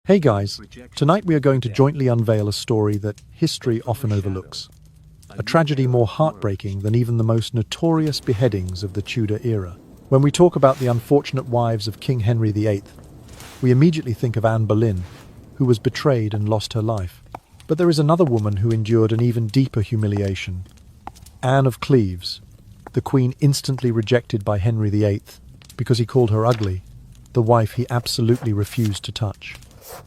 Hey guys, tonight we are going to jointly unveil a story that history often overlooks. A tragedy more heartbreaking than even the most notorious beheadings of the Tudor era. When we talk about the unfortunate wives of King Henry VIII, we immediately think of Anne Boleyn, who was betrayed and lost her life. But there is another woman who endured an even deeper humiliation. Anne of Cleves, the queen instantly rejected by Henry VIII because he called her ugly, the wife he absolutely refused to touch.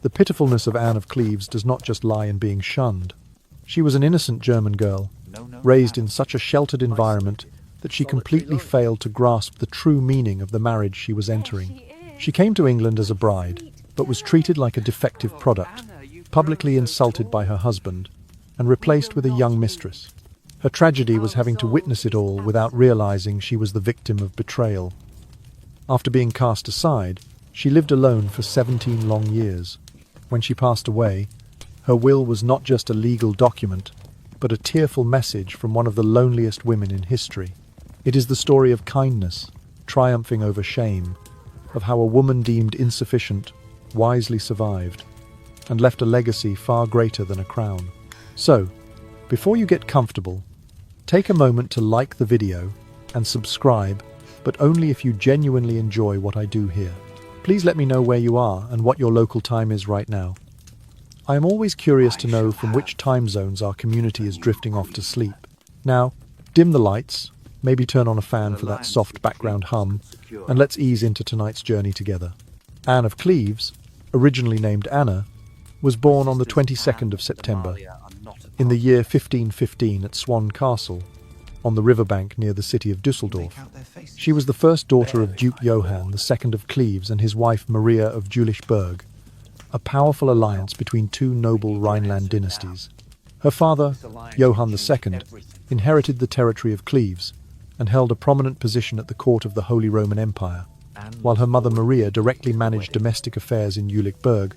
The pitifulness of Anne of Cleves does not just lie in being shunned. She was an innocent German girl, raised in such a sheltered environment that she completely failed to grasp the true meaning of the marriage she was entering. She came to England as a bride, but was treated like a defective product, publicly insulted by her husband, and replaced with a young mistress. Her tragedy was having to witness it all without realizing she was the victim of betrayal. After being cast aside, she lived alone for 17 long years. When she passed away, her will was not just a legal document, but a tearful message from one of the loneliest women in history. It is the story of kindness, triumphing over shame, of how a woman deemed insufficient wisely survived, and left a legacy far greater than a crown. So, before you get comfortable, take a moment to like the video and subscribe, but only if you genuinely enjoy what I do here. Please let me know where you are and what your local time is right now. I am always curious to know from which time zones our community is drifting off to sleep. Now, dim the lights, maybe turn on a fan for that soft background hum, and let's ease into tonight's journey together. Anne of Cleves, originally named Anna, was born on the 22nd of September, in the year 1515 at Swan Castle, on the riverbank near the city of Düsseldorf. She was the first daughter of Duke Johann II of Cleves and his wife Maria of Jülichburg, a powerful alliance between two noble Rhineland dynasties. Her father, Johann II, inherited the territory of Cleves and held a prominent position at the court of the Holy Roman Empire, while her mother Maria directly managed domestic affairs in Jülichburg,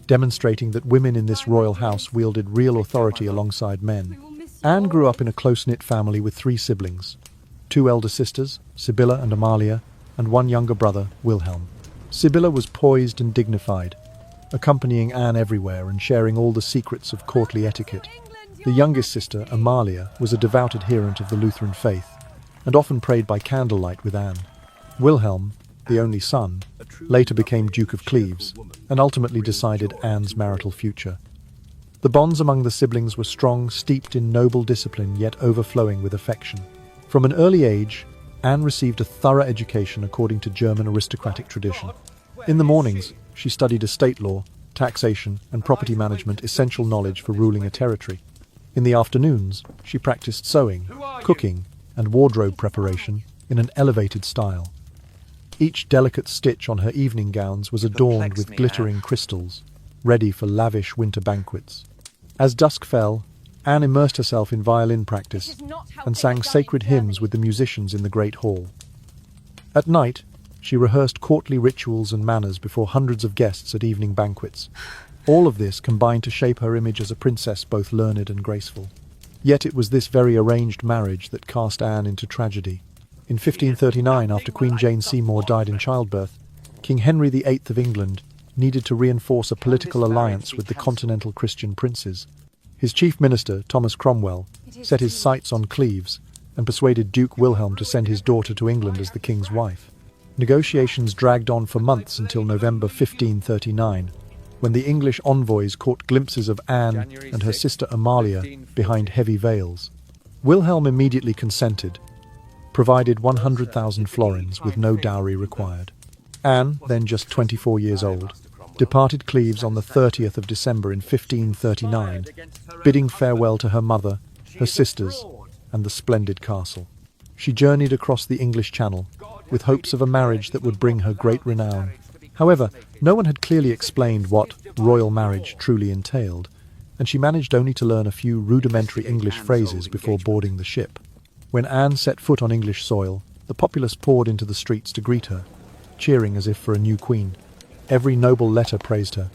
demonstrating that women in this royal house wielded real authority alongside men. Anne grew up in a close-knit family with 3 siblings, 2 elder sisters, Sibylla and Amalia, and 1 younger brother, Wilhelm. Sibylla was poised and dignified, accompanying Anne everywhere and sharing all the secrets of courtly etiquette. The youngest sister, Amalia, was a devout adherent of the Lutheran faith, and often prayed by candlelight with Anne. Wilhelm, the only son, later became Duke of Cleves, and ultimately decided Anne's marital future. The bonds among the siblings were strong, steeped in noble discipline, yet overflowing with affection. From an early age, Anne received a thorough education according to German aristocratic tradition. In the mornings, she studied estate law, taxation, and property management, essential knowledge for ruling a territory. In the afternoons, she practiced sewing, cooking, and wardrobe preparation in an elevated style. Each delicate stitch on her evening gowns was adorned with glittering crystals, ready for lavish winter banquets. As dusk fell, Anne immersed herself in violin practice and sang sacred hymns with the musicians in the great hall. At night, she rehearsed courtly rituals and manners before hundreds of guests at evening banquets. All of this combined to shape her image as a princess both learned and graceful. Yet it was this very arranged marriage that cast Anne into tragedy. In 1539, after Queen Jane Seymour died in childbirth, King Henry VIII of England needed to reinforce a political alliance with the continental Christian princes. His chief minister, Thomas Cromwell, set his sights on Cleves and persuaded Duke Wilhelm to send his daughter to England as the king's wife. Negotiations dragged on for months until November 1539, when the English envoys caught glimpses of Anne and her sister Amalia behind heavy veils. Wilhelm immediately consented, provided 100,000 florins with no dowry required. Anne, then just 24 years old, departed Cleves on the 30th of December in 1539, bidding farewell to her mother, her sisters, and the splendid castle. She journeyed across the English Channel, with hopes of a marriage that would bring her great renown. However, no one had clearly explained what royal marriage truly entailed, and she managed only to learn a few rudimentary English phrases before boarding the ship. When Anne set foot on English soil, the populace poured into the streets to greet her, cheering as if for a new queen. Every noble letter praised her.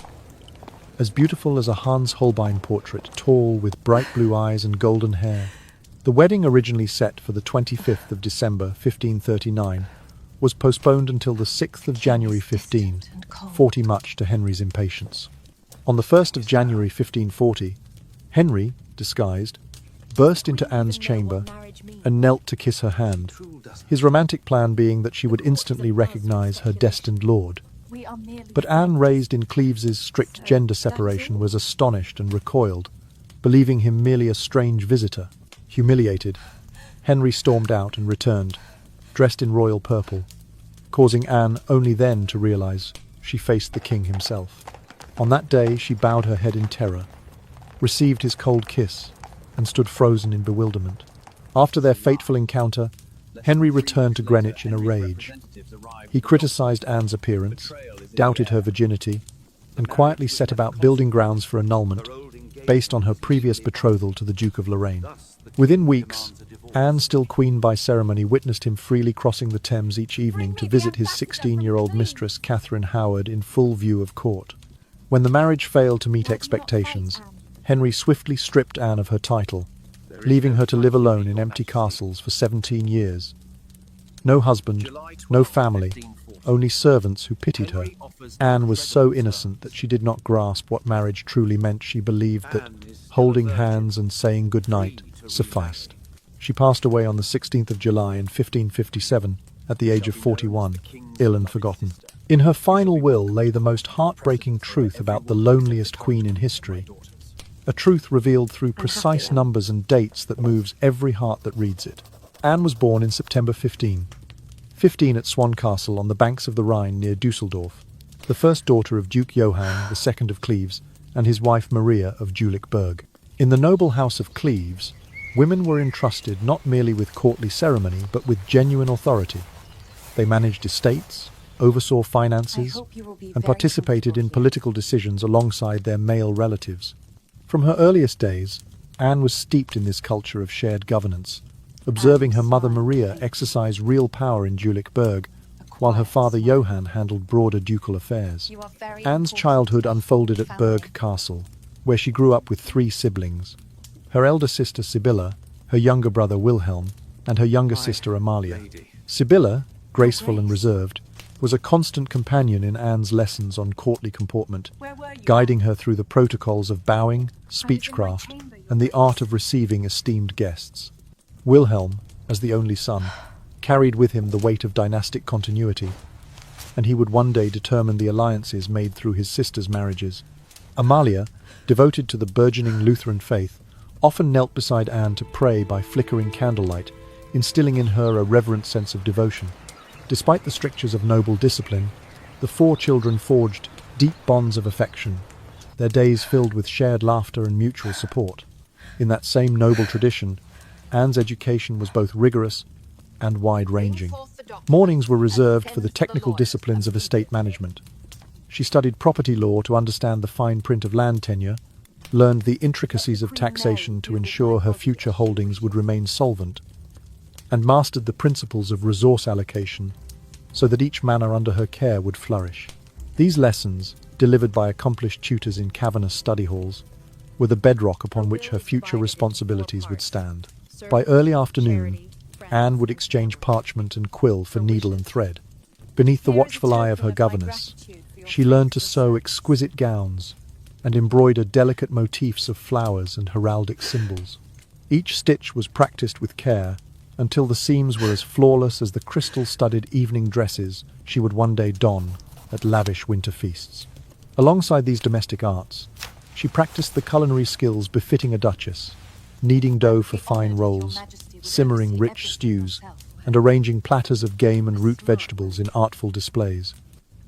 As beautiful as a Hans Holbein portrait, tall, with bright blue eyes and golden hair. The wedding, originally set for the 25th of December 1539, was postponed until the 6th of January 1540, much to Henry's impatience. On the 1st of January 1540, Henry, disguised, burst into Anne's chamber and knelt to kiss her hand, his romantic plan being that she would instantly recognize her destined lord. But Anne, raised in Cleves's strict gender separation, was astonished and recoiled, believing him merely a strange visitor. Humiliated, Henry stormed out and returned, dressed in royal purple, causing Anne only then to realize she faced the king himself. On that day she bowed her head in terror, received his cold kiss, and stood frozen in bewilderment. After their fateful encounter, Henry returned to Greenwich in a rage. He criticized Anne's appearance, doubted her virginity, and quietly set about building grounds for annulment based on her previous betrothal to the Duke of Lorraine. Within weeks, Anne, still queen by ceremony, witnessed him freely crossing the Thames each evening to visit his 16-year-old mistress, Catherine Howard, in full view of court. When the marriage failed to meet expectations, Henry swiftly stripped Anne of her title, leaving her to live alone in empty castles for 17 years. No husband, no family, only servants who pitied her. Anne was so innocent that she did not grasp what marriage truly meant. She believed that holding hands and saying good night sufficed. She passed away on the 16th of July in 1557, at the age of 41, ill and forgotten. In her final will lay the most heartbreaking truth about the loneliest queen in history, a truth revealed through precise numbers and dates that moves every heart that reads it. Anne was born in September 1515 at Swan Castle on the banks of the Rhine near Dusseldorf, the first daughter of Duke Johann II of Cleves and his wife Maria of Jülichberg. In the noble house of Cleves, women were entrusted not merely with courtly ceremony but with genuine authority. They managed estates, oversaw finances, and participated in political decisions alongside their male relatives. From her earliest days, Anne was steeped in this culture of shared governance, observing her mother Maria exercise real power in Jülichberg, while her father Johann handled broader ducal affairs. Anne's childhood unfolded at Berg Castle, where she grew up with 3 siblings: her elder sister Sibylla, her younger brother Wilhelm, and her younger sister Amalia. Sibylla, graceful and reserved, was a constant companion in Anne's lessons on courtly comportment, guiding her through the protocols of bowing, speechcraft, and the art of receiving esteemed guests. Wilhelm, as the only son, carried with him the weight of dynastic continuity, and he would one day determine the alliances made through his sisters' marriages. Amalia, devoted to the burgeoning Lutheran faith, often knelt beside Anne to pray by flickering candlelight, instilling in her a reverent sense of devotion. Despite the strictures of noble discipline, the 4 children forged deep bonds of affection, their days filled with shared laughter and mutual support. In that same noble tradition, Anne's education was both rigorous and wide-ranging. Mornings were reserved for the technical disciplines of estate management. She studied property law to understand the fine print of land tenure, learned the intricacies of taxation to ensure her future holdings would remain solvent, and mastered the principles of resource allocation so that each manor under her care would flourish. These lessons, delivered by accomplished tutors in cavernous study halls, were the bedrock upon which her future responsibilities would stand. By early afternoon, Anne would exchange parchment and quill for needle and thread. Beneath the watchful eye of her governess, she learned to sew exquisite gowns and embroider delicate motifs of flowers and heraldic symbols. Each stitch was practiced with care, until the seams were as flawless as the crystal-studded evening dresses she would one day don at lavish winter feasts. Alongside these domestic arts, she practiced the culinary skills befitting a duchess, kneading dough for fine rolls, simmering rich stews, and arranging platters of game and root vegetables in artful displays.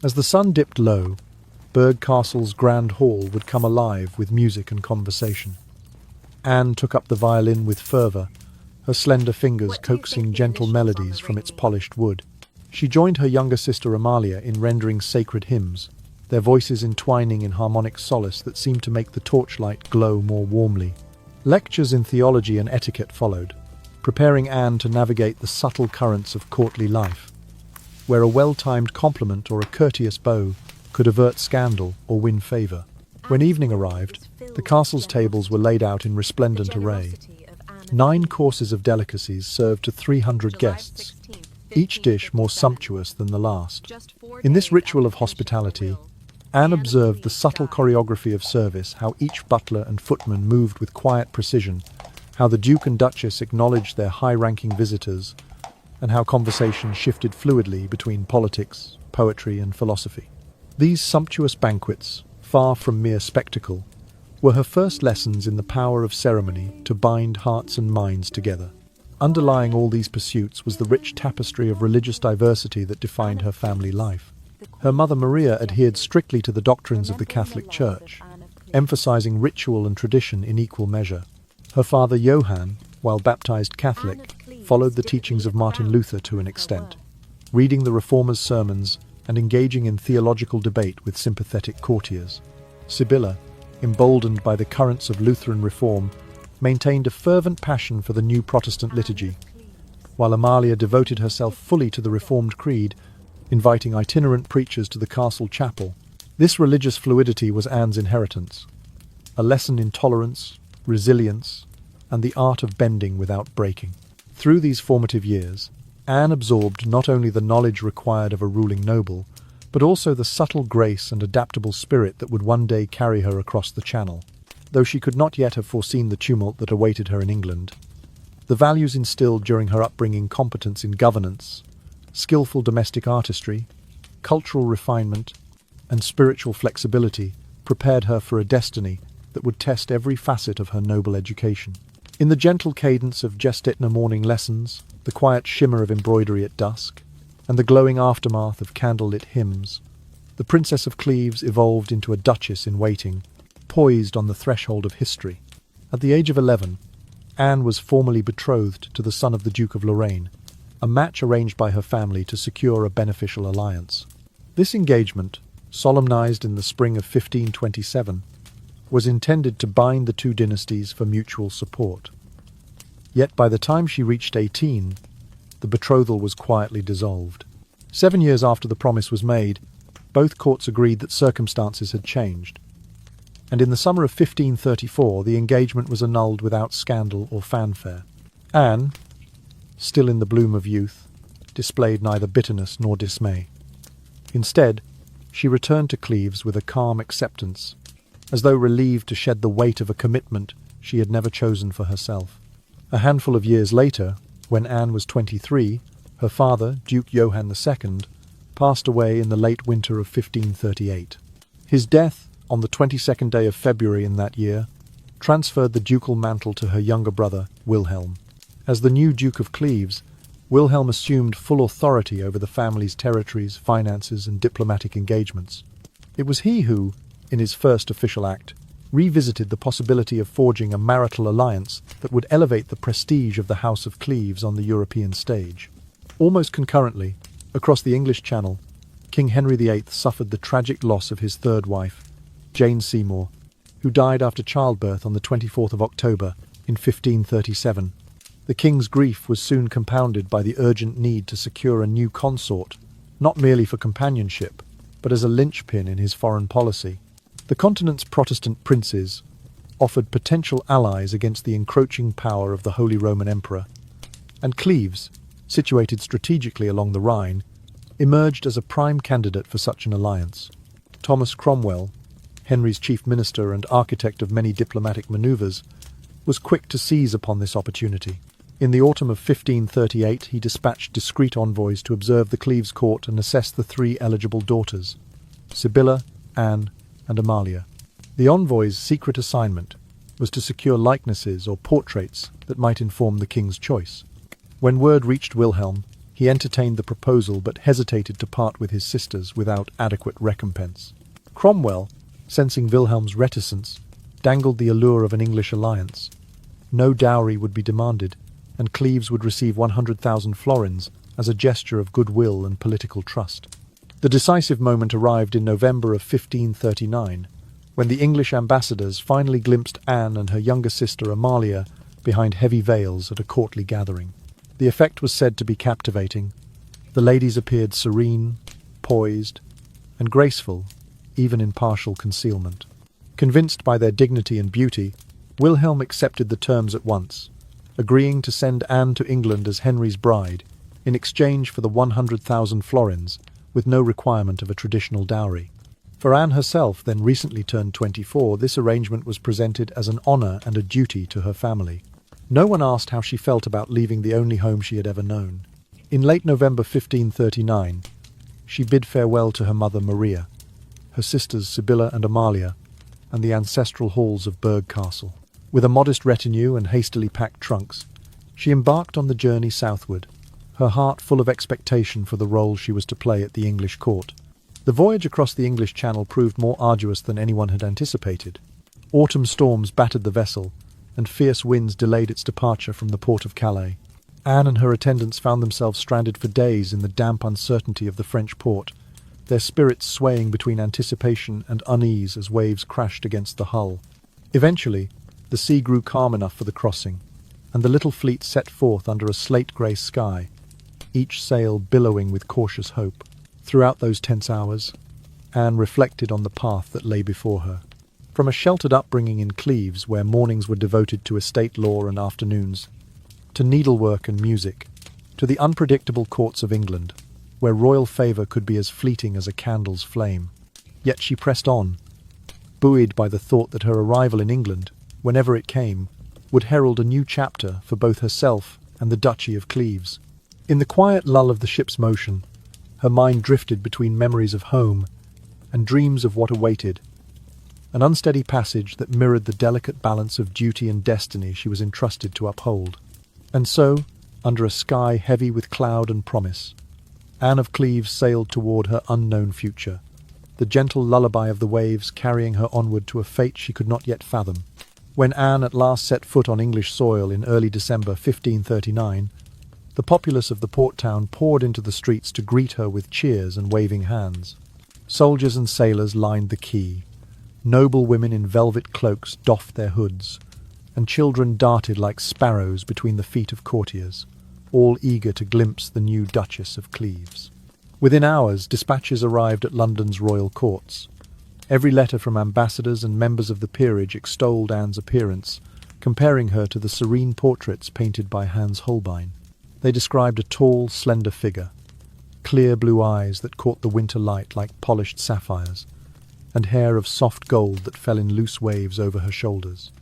As the sun dipped low, Berg Castle's grand hall would come alive with music and conversation. Anne took up the violin with fervour, her slender fingers coaxing gentle melodies from its polished wood. She joined her younger sister Amalia in rendering sacred hymns, their voices entwining in harmonic solace that seemed to make the torchlight glow more warmly. Lectures in theology and etiquette followed, preparing Anne to navigate the subtle currents of courtly life, where a well-timed compliment or a courteous bow could avert scandal or win favour. When evening arrived, the castle's tables were laid out in resplendent array. 9 courses of delicacies served to 300 guests, each dish more sumptuous than the last. In this ritual of hospitality, Anne observed the subtle choreography of service, how each butler and footman moved with quiet precision, how the Duke and Duchess acknowledged their high-ranking visitors, and how conversation shifted fluidly between politics, poetry, and philosophy. These sumptuous banquets, far from mere spectacle, were her first lessons in the power of ceremony to bind hearts and minds together. Underlying all these pursuits was the rich tapestry of religious diversity that defined her family life. Her mother Maria adhered strictly to the doctrines of the Catholic Church, emphasizing ritual and tradition in equal measure. Her father Johann, while baptized Catholic, followed the teachings of Martin Luther to an extent, reading the Reformer's sermons and engaging in theological debate with sympathetic courtiers. Sibylla, emboldened by the currents of Lutheran reform, maintained a fervent passion for the new Protestant liturgy, while Amalia devoted herself fully to the Reformed creed, inviting itinerant preachers to the castle chapel. This religious fluidity was Anne's inheritance, a lesson in tolerance, resilience, and the art of bending without breaking. Through these formative years, Anne absorbed not only the knowledge required of a ruling noble, but also the subtle grace and adaptable spirit that would one day carry her across the Channel. Though she could not yet have foreseen the tumult that awaited her in England, the values instilled during her upbringing, competence in governance, skillful domestic artistry, cultural refinement, and spiritual flexibility prepared her for a destiny that would test every facet of her noble education. In the gentle cadence of Gestetner morning lessons, the quiet shimmer of embroidery at dusk, and the glowing aftermath of candlelit hymns, the Princess of Cleves evolved into a duchess in waiting, poised on the threshold of history. At the age of 11, Anne was formally betrothed to the son of the Duke of Lorraine, a match arranged by her family to secure a beneficial alliance. This engagement, solemnized in the spring of 1527, was intended to bind the two dynasties for mutual support. Yet by the time she reached 18, the betrothal was quietly dissolved. 7 years after the promise was made, both courts agreed that circumstances had changed, and in the summer of 1534 the engagement was annulled without scandal or fanfare. Anne, still in the bloom of youth, displayed neither bitterness nor dismay. Instead, she returned to Cleves with a calm acceptance, as though relieved to shed the weight of a commitment she had never chosen for herself. A handful of years later, when Anne was 23, her father, Duke Johann II, passed away in the late winter of 1538. His death, on the 22nd day of February in that year, transferred the ducal mantle to her younger brother, Wilhelm. As the new Duke of Cleves, Wilhelm assumed full authority over the family's territories, finances, and diplomatic engagements. It was he who, in his first official act, revisited the possibility of forging a marital alliance that would elevate the prestige of the House of Cleves on the European stage. Almost concurrently, across the English Channel, King Henry VIII suffered the tragic loss of his third wife, Jane Seymour, who died after childbirth on the 24th of October in 1537. The king's grief was soon compounded by the urgent need to secure a new consort, not merely for companionship, but as a linchpin in his foreign policy. The continent's Protestant princes offered potential allies against the encroaching power of the Holy Roman Emperor, and Cleves, situated strategically along the Rhine, emerged as a prime candidate for such an alliance. Thomas Cromwell, Henry's chief minister and architect of many diplomatic manoeuvres, was quick to seize upon this opportunity. In the autumn of 1538 he dispatched discreet envoys to observe the Cleves court and assess the three eligible daughters, Sibylla, Anne, and Amalia. The envoys' secret assignment was to secure likenesses or portraits that might inform the king's choice. When word reached Wilhelm, he entertained the proposal but hesitated to part with his sisters without adequate recompense. Cromwell, sensing Wilhelm's reticence, dangled the allure of an English alliance. No dowry would be demanded, and Cleves would receive 100,000 florins as a gesture of goodwill and political trust. The decisive moment arrived in November of 1539, when the English ambassadors finally glimpsed Anne and her younger sister Amalia behind heavy veils at a courtly gathering. The effect was said to be captivating. The ladies appeared serene, poised, and graceful, even in partial concealment. Convinced by their dignity and beauty, Wilhelm accepted the terms at once, agreeing to send Anne to England as Henry's bride, in exchange for the 100,000 florins, with no requirement of a traditional dowry. For Anne herself, then recently turned 24, this arrangement was presented as an honour and a duty to her family. No one asked how she felt about leaving the only home she had ever known. In late November 1539, she bid farewell to her mother Maria, her sisters Sibylla and Amalia, and the ancestral halls of Berg Castle. With a modest retinue and hastily packed trunks, she embarked on the journey southward, her heart full of expectation for the role she was to play at the English court. The voyage across the English Channel proved more arduous than anyone had anticipated. Autumn storms battered the vessel, and fierce winds delayed its departure from the port of Calais. Anne and her attendants found themselves stranded for days in the damp uncertainty of the French port, their spirits swaying between anticipation and unease as waves crashed against the hull. Eventually, the sea grew calm enough for the crossing, and the little fleet set forth under a slate-grey sky, each sail billowing with cautious hope. Throughout those tense hours, Anne reflected on the path that lay before her. From a sheltered upbringing in Cleves, where mornings were devoted to estate law and afternoons, to needlework and music, to the unpredictable courts of England, where royal favour could be as fleeting as a candle's flame. Yet she pressed on, buoyed by the thought that her arrival in England, whenever it came, would herald a new chapter for both herself and the Duchy of Cleves. In the quiet lull of the ship's motion, her mind drifted between memories of home and dreams of what awaited, an unsteady passage that mirrored the delicate balance of duty and destiny she was entrusted to uphold. And so, under a sky heavy with cloud and promise, Anne of Cleves sailed toward her unknown future, the gentle lullaby of the waves carrying her onward to a fate she could not yet fathom. When Anne at last set foot on English soil in early December 1539, the populace of the port town poured into the streets to greet her with cheers and waving hands. Soldiers and sailors lined the quay. Noble women in velvet cloaks doffed their hoods, and children darted like sparrows between the feet of courtiers, all eager to glimpse the new Duchess of Cleves. Within hours, dispatches arrived at London's royal courts. Every letter from ambassadors and members of the peerage extolled Anne's appearance, comparing her to the serene portraits painted by Hans Holbein. They described a tall, slender figure, clear blue eyes that caught the winter light like polished sapphires, and hair of soft gold that fell in loose waves over her shoulders.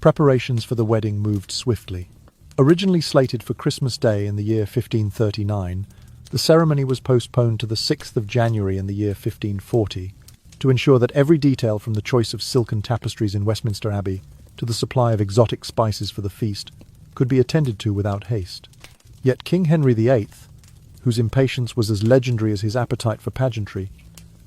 Preparations for the wedding moved swiftly. Originally slated for Christmas Day in the year 1539, the ceremony was postponed to the 6th of January in the year 1540, to ensure that every detail from the choice of silken tapestries in Westminster Abbey to the supply of exotic spices for the feast could be attended to without haste. Yet King Henry VIII, whose impatience was as legendary as his appetite for pageantry,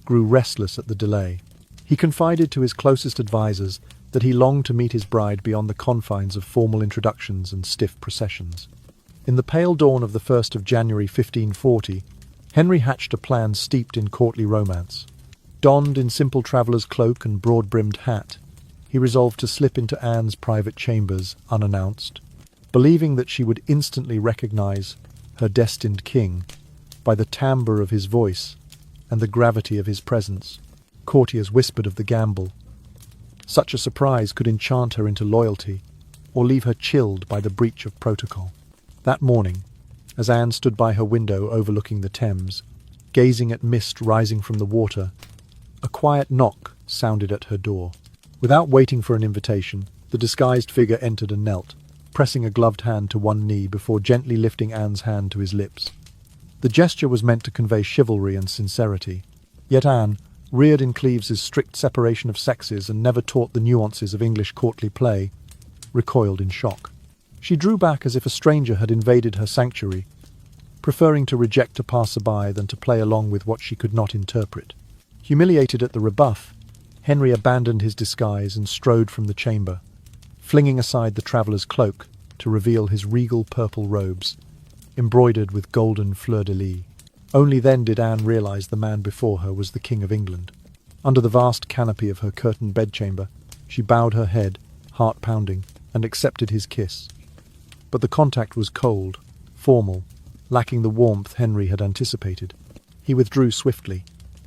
grew restless at the delay. He confided to his closest advisers that he longed to meet his bride beyond the confines of formal introductions and stiff processions. In the pale dawn of the 1st of January 1540, Henry hatched a plan steeped in courtly romance. Donned in simple traveller's cloak and broad-brimmed hat, he resolved to slip into Anne's private chambers unannounced, believing that she would instantly recognize her destined king by the timbre of his voice and the gravity of his presence. Courtiers whispered of the gamble. Such a surprise could enchant her into loyalty, or leave her chilled by the breach of protocol. That morning, as Anne stood by her window overlooking the Thames, gazing at mist rising from the water, a quiet knock sounded at her door. Without waiting for an invitation, the disguised figure entered and knelt, pressing a gloved hand to one knee before gently lifting Anne's hand to his lips. The gesture was meant to convey chivalry and sincerity. Yet Anne, reared in Cleves's strict separation of sexes and never taught the nuances of English courtly play, recoiled in shock. She drew back as if a stranger had invaded her sanctuary, preferring to reject a passer-by than to play along with what she could not interpret. Humiliated at the rebuff, Henry abandoned his disguise and strode from the chamber, flinging aside the traveller's cloak to reveal his regal purple robes, embroidered with golden fleur-de-lis. Only then did Anne realize the man before her was the King of England. Under the vast canopy of her curtained bedchamber, she bowed her head, heart pounding, and accepted his kiss. But the contact was cold, formal, lacking the warmth Henry had anticipated. He withdrew swiftly,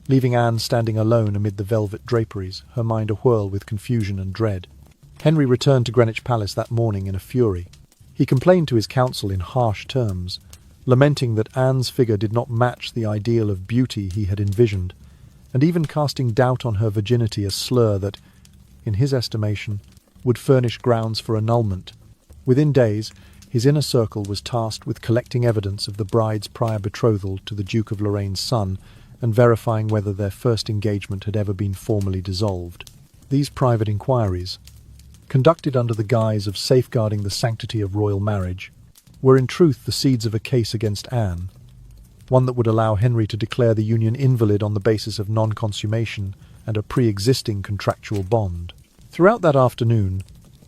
leaving Anne standing alone amid the velvet draperies, her mind awhirl with confusion and dread. Henry returned to Greenwich Palace that morning in a fury. He complained to his council in harsh terms, lamenting that Anne's figure did not match the ideal of beauty he had envisioned, and even casting doubt on her virginity, a slur that, in his estimation, would furnish grounds for annulment. Within days, his inner circle was tasked with collecting evidence of the bride's prior betrothal to the Duke of Lorraine's son and verifying whether their first engagement had ever been formally dissolved. These private inquiries, conducted under the guise of safeguarding the sanctity of royal marriage, were in truth the seeds of a case against Anne, one that would allow Henry to declare the union invalid on the basis of non-consummation and a pre-existing contractual bond. Throughout that afternoon,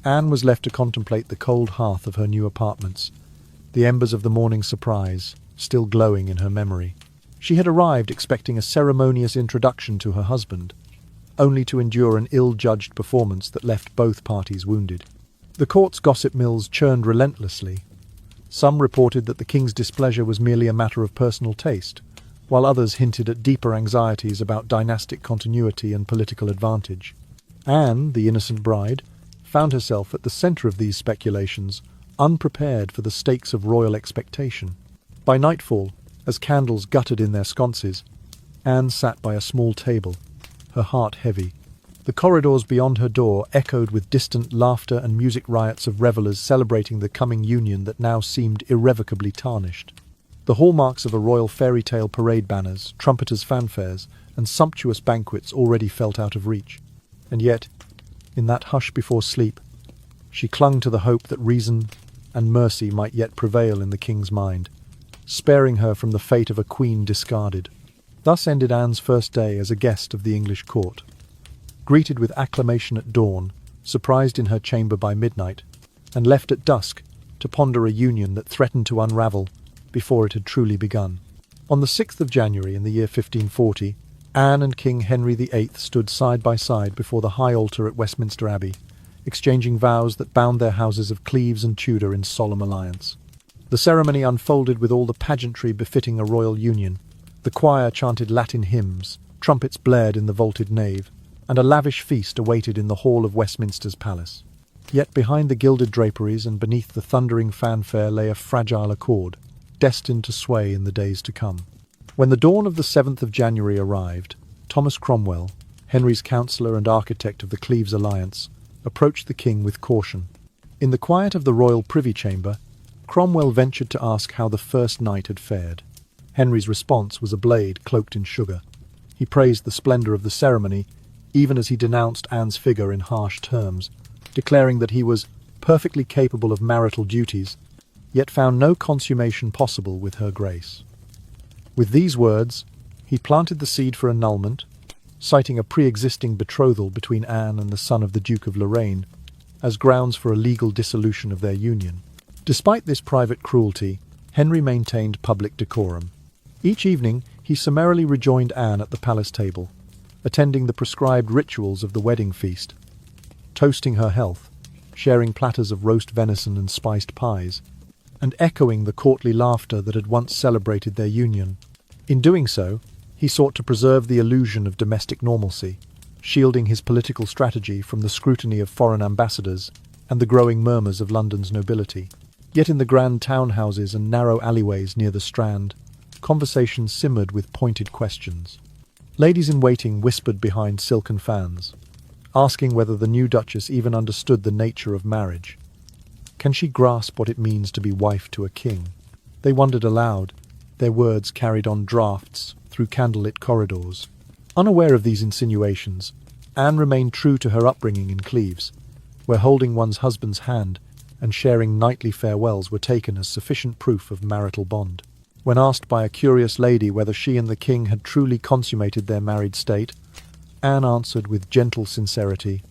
Anne was left to contemplate the cold hearth of her new apartments, the embers of the morning surprise still glowing in her memory. She had arrived expecting a ceremonious introduction to her husband, only to endure an ill-judged performance that left both parties wounded. The court's gossip mills churned relentlessly. Some reported that the king's displeasure was merely a matter of personal taste, while others hinted at deeper anxieties about dynastic continuity and political advantage. Anne, the innocent bride, found herself at the centre of these speculations, unprepared for the stakes of royal expectation. By nightfall, as candles guttered in their sconces, Anne sat by a small table, her heart heavy. The corridors beyond her door echoed with distant laughter and music riots of revellers celebrating the coming union that now seemed irrevocably tarnished. The hallmarks of a royal fairy tale parade banners, trumpeters' fanfares, and sumptuous banquets already felt out of reach. And yet, in that hush before sleep, she clung to the hope that reason and mercy might yet prevail in the king's mind, sparing her from the fate of a queen discarded. Thus ended Anne's first day as a guest of the English court. Greeted with acclamation at dawn, surprised in her chamber by midnight, and left at dusk to ponder a union that threatened to unravel before it had truly begun. On the 6th of January in the year 1540, Anne and King Henry VIII stood side by side before the high altar at Westminster Abbey, exchanging vows that bound their houses of Cleves and Tudor in solemn alliance. The ceremony unfolded with all the pageantry befitting a royal union. The choir chanted Latin hymns, trumpets blared in the vaulted nave, and a lavish feast awaited in the hall of Westminster's palace. Yet behind the gilded draperies and beneath the thundering fanfare lay a fragile accord, destined to sway in the days to come. When the dawn of the 7th of January arrived, Thomas Cromwell, Henry's counsellor and architect of the Cleves alliance, approached the king with caution. In the quiet of the royal privy chamber, Cromwell ventured to ask how the first night had fared. Henry's response was a blade cloaked in sugar. He praised the splendour of the ceremony, even as he denounced Anne's figure in harsh terms, declaring that he was perfectly capable of marital duties, yet found no consummation possible with her grace. With these words, he planted the seed for annulment, citing a pre-existing betrothal between Anne and the son of the Duke of Lorraine as grounds for a legal dissolution of their union. Despite this private cruelty, Henry maintained public decorum. Each evening, he summarily rejoined Anne at the palace table, attending the prescribed rituals of the wedding feast, toasting her health, sharing platters of roast venison and spiced pies, and echoing the courtly laughter that had once celebrated their union. In doing so, he sought to preserve the illusion of domestic normalcy, shielding his political strategy from the scrutiny of foreign ambassadors and the growing murmurs of London's nobility. Yet in the grand townhouses and narrow alleyways near the Strand, conversation simmered with pointed questions. Ladies-in-waiting whispered behind silken fans, asking whether the new Duchess even understood the nature of marriage. Can she grasp what it means to be wife to a king? They wondered aloud, their words carried on drafts through candlelit corridors. Unaware of these insinuations, Anne remained true to her upbringing in Cleves, where holding one's husband's hand and sharing nightly farewells were taken as sufficient proof of marital bond. When asked by a curious lady whether she and the king had truly consummated their married state, Anne answered with gentle sincerity,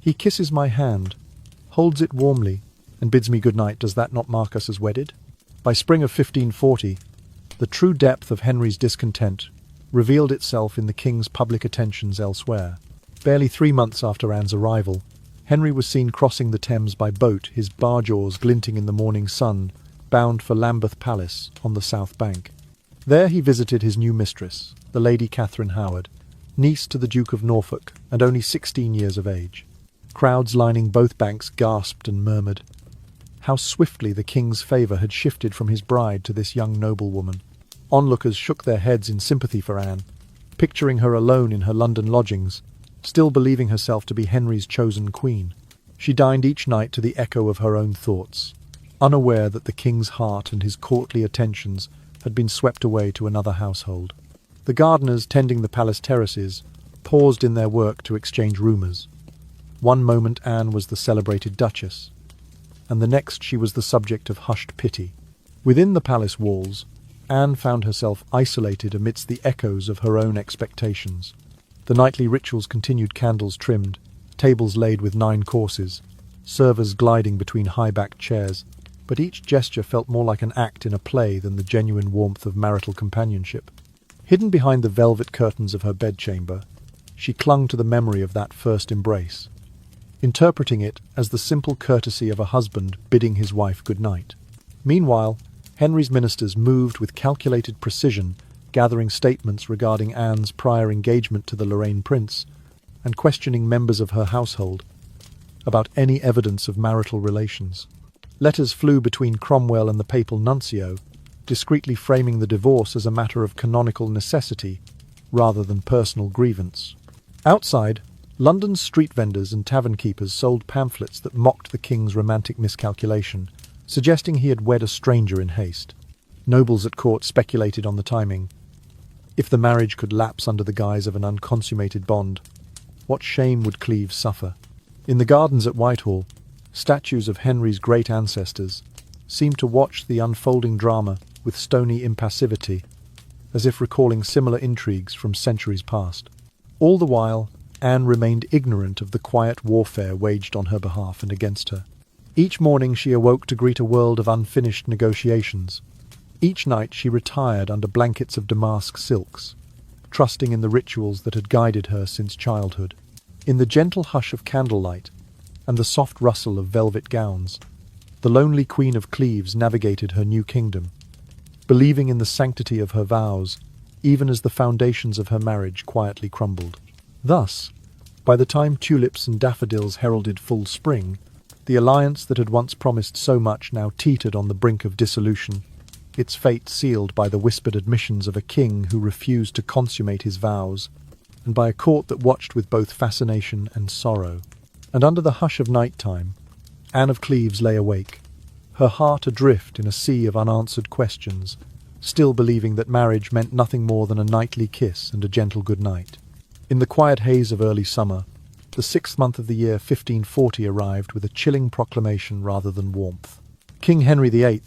"He kisses my hand, holds it warmly, and bids me good night. Does that not mark us as wedded?" By spring of 1540, the true depth of Henry's discontent revealed itself in the king's public attentions elsewhere. Barely 3 months after Anne's arrival, Henry was seen crossing the Thames by boat, his barge oars glinting in the morning sun, bound for Lambeth Palace on the south bank. There he visited his new mistress, the Lady Catherine Howard, niece to the Duke of Norfolk and only 16 years of age. Crowds lining both banks gasped and murmured. How swiftly the king's favour had shifted from his bride to this young noblewoman. Onlookers shook their heads in sympathy for Anne, picturing her alone in her London lodgings, still believing herself to be Henry's chosen queen. She dined each night to the echo of her own thoughts, unaware that the king's heart and his courtly attentions had been swept away to another household. The gardeners tending the palace terraces paused in their work to exchange rumours. One moment Anne was the celebrated duchess, and the next she was the subject of hushed pity. Within the palace walls, Anne found herself isolated amidst the echoes of her own expectations. The nightly rituals continued, candles trimmed, tables laid with 9 courses, servers gliding between high-backed chairs, but each gesture felt more like an act in a play than the genuine warmth of marital companionship. Hidden behind the velvet curtains of her bedchamber, she clung to the memory of that first embrace, interpreting it as the simple courtesy of a husband bidding his wife good night. Meanwhile, Henry's ministers moved with calculated precision, gathering statements regarding Anne's prior engagement to the Lorraine prince and questioning members of her household about any evidence of marital relations. Letters flew between Cromwell and the papal nuncio, discreetly framing the divorce as a matter of canonical necessity rather than personal grievance. Outside, London's street vendors and tavern keepers sold pamphlets that mocked the king's romantic miscalculation, suggesting he had wed a stranger in haste. Nobles at court speculated on the timing. If the marriage could lapse under the guise of an unconsummated bond, what shame would Cleves suffer? In the gardens at Whitehall, statues of Henry's great ancestors seemed to watch the unfolding drama with stony impassivity, as if recalling similar intrigues from centuries past. All the while, Anne remained ignorant of the quiet warfare waged on her behalf and against her. Each morning she awoke to greet a world of unfinished negotiations. Each night she retired under blankets of damask silks, trusting in the rituals that had guided her since childhood. In the gentle hush of candlelight and the soft rustle of velvet gowns, the lonely Queen of Cleves navigated her new kingdom, believing in the sanctity of her vows, even as the foundations of her marriage quietly crumbled. Thus, by the time tulips and daffodils heralded full spring, the alliance that had once promised so much now teetered on the brink of dissolution, its fate sealed by the whispered admissions of a king who refused to consummate his vows, and by a court that watched with both fascination and sorrow. And under the hush of night-time, Anne of Cleves lay awake, her heart adrift in a sea of unanswered questions, still believing that marriage meant nothing more than a nightly kiss and a gentle good night. In the quiet haze of early summer, the 6th month of the year 1540 arrived with a chilling proclamation rather than warmth. King Henry VIII,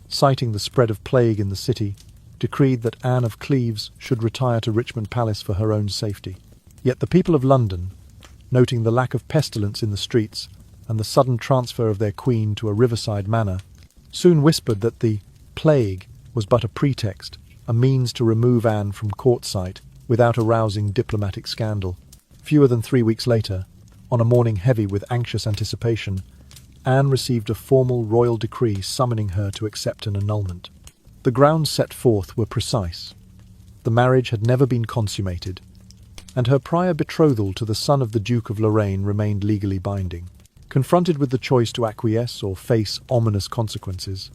citing the spread of plague in the city, decreed that Anne of Cleves should retire to Richmond Palace for her own safety. Yet the people of London, noting the lack of pestilence in the streets and the sudden transfer of their queen to a riverside manor, soon whispered that the plague was but a pretext, a means to remove Anne from court sight without arousing diplomatic scandal. Fewer than 3 weeks later, on a morning heavy with anxious anticipation, Anne received a formal royal decree summoning her to accept an annulment. The grounds set forth were precise. The marriage had never been consummated, and her prior betrothal to the son of the Duke of Lorraine remained legally binding. Confronted with the choice to acquiesce or face ominous consequences,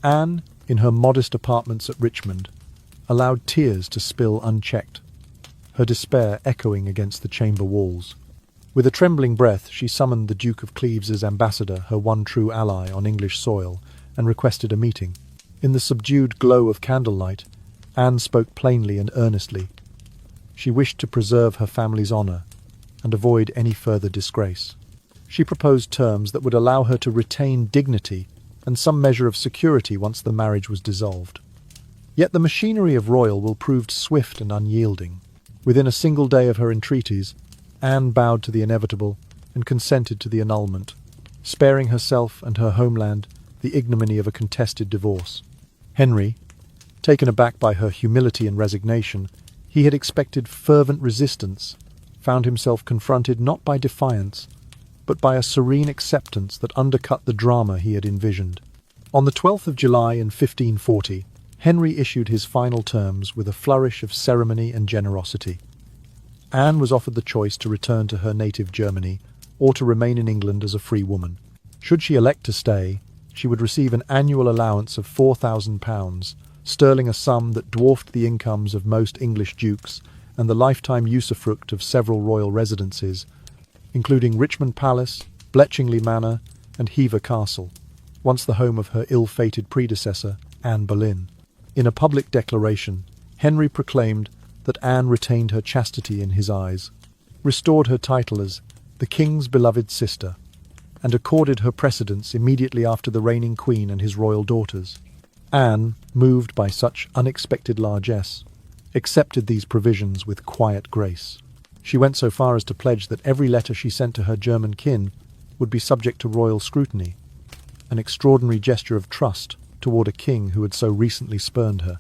Anne, in her modest apartments at Richmond, allowed tears to spill unchecked, her despair echoing against the chamber walls. With a trembling breath, she summoned the Duke of Cleves' ambassador, her one true ally on English soil, and requested a meeting. In the subdued glow of candlelight, Anne spoke plainly and earnestly. She wished to preserve her family's honour and avoid any further disgrace. She proposed terms that would allow her to retain dignity and some measure of security once the marriage was dissolved. Yet the machinery of royal will proved swift and unyielding. Within a single day of her entreaties, Anne bowed to the inevitable and consented to the annulment, sparing herself and her homeland the ignominy of a contested divorce. Henry, taken aback by her humility and resignation, he had expected fervent resistance, found himself confronted not by defiance, but by a serene acceptance that undercut the drama he had envisioned. On the 12th of July in 1540, Henry issued his final terms with a flourish of ceremony and generosity. Anne was offered the choice to return to her native Germany or to remain in England as a free woman. Should she elect to stay, she would receive an annual allowance of £4,000, sterling, a sum that dwarfed the incomes of most English dukes and the lifetime usufruct of several royal residences, including Richmond Palace, Bletchingley Manor, and Hever Castle, once the home of her ill-fated predecessor, Anne Boleyn. In a public declaration, Henry proclaimed that Anne retained her chastity in his eyes, restored her title as the King's beloved sister, and accorded her precedence immediately after the reigning queen and his royal daughters. Anne, moved by such unexpected largesse, accepted these provisions with quiet grace. She went so far as to pledge that every letter she sent to her German kin would be subject to royal scrutiny, an extraordinary gesture of trust toward a king who had so recently spurned her.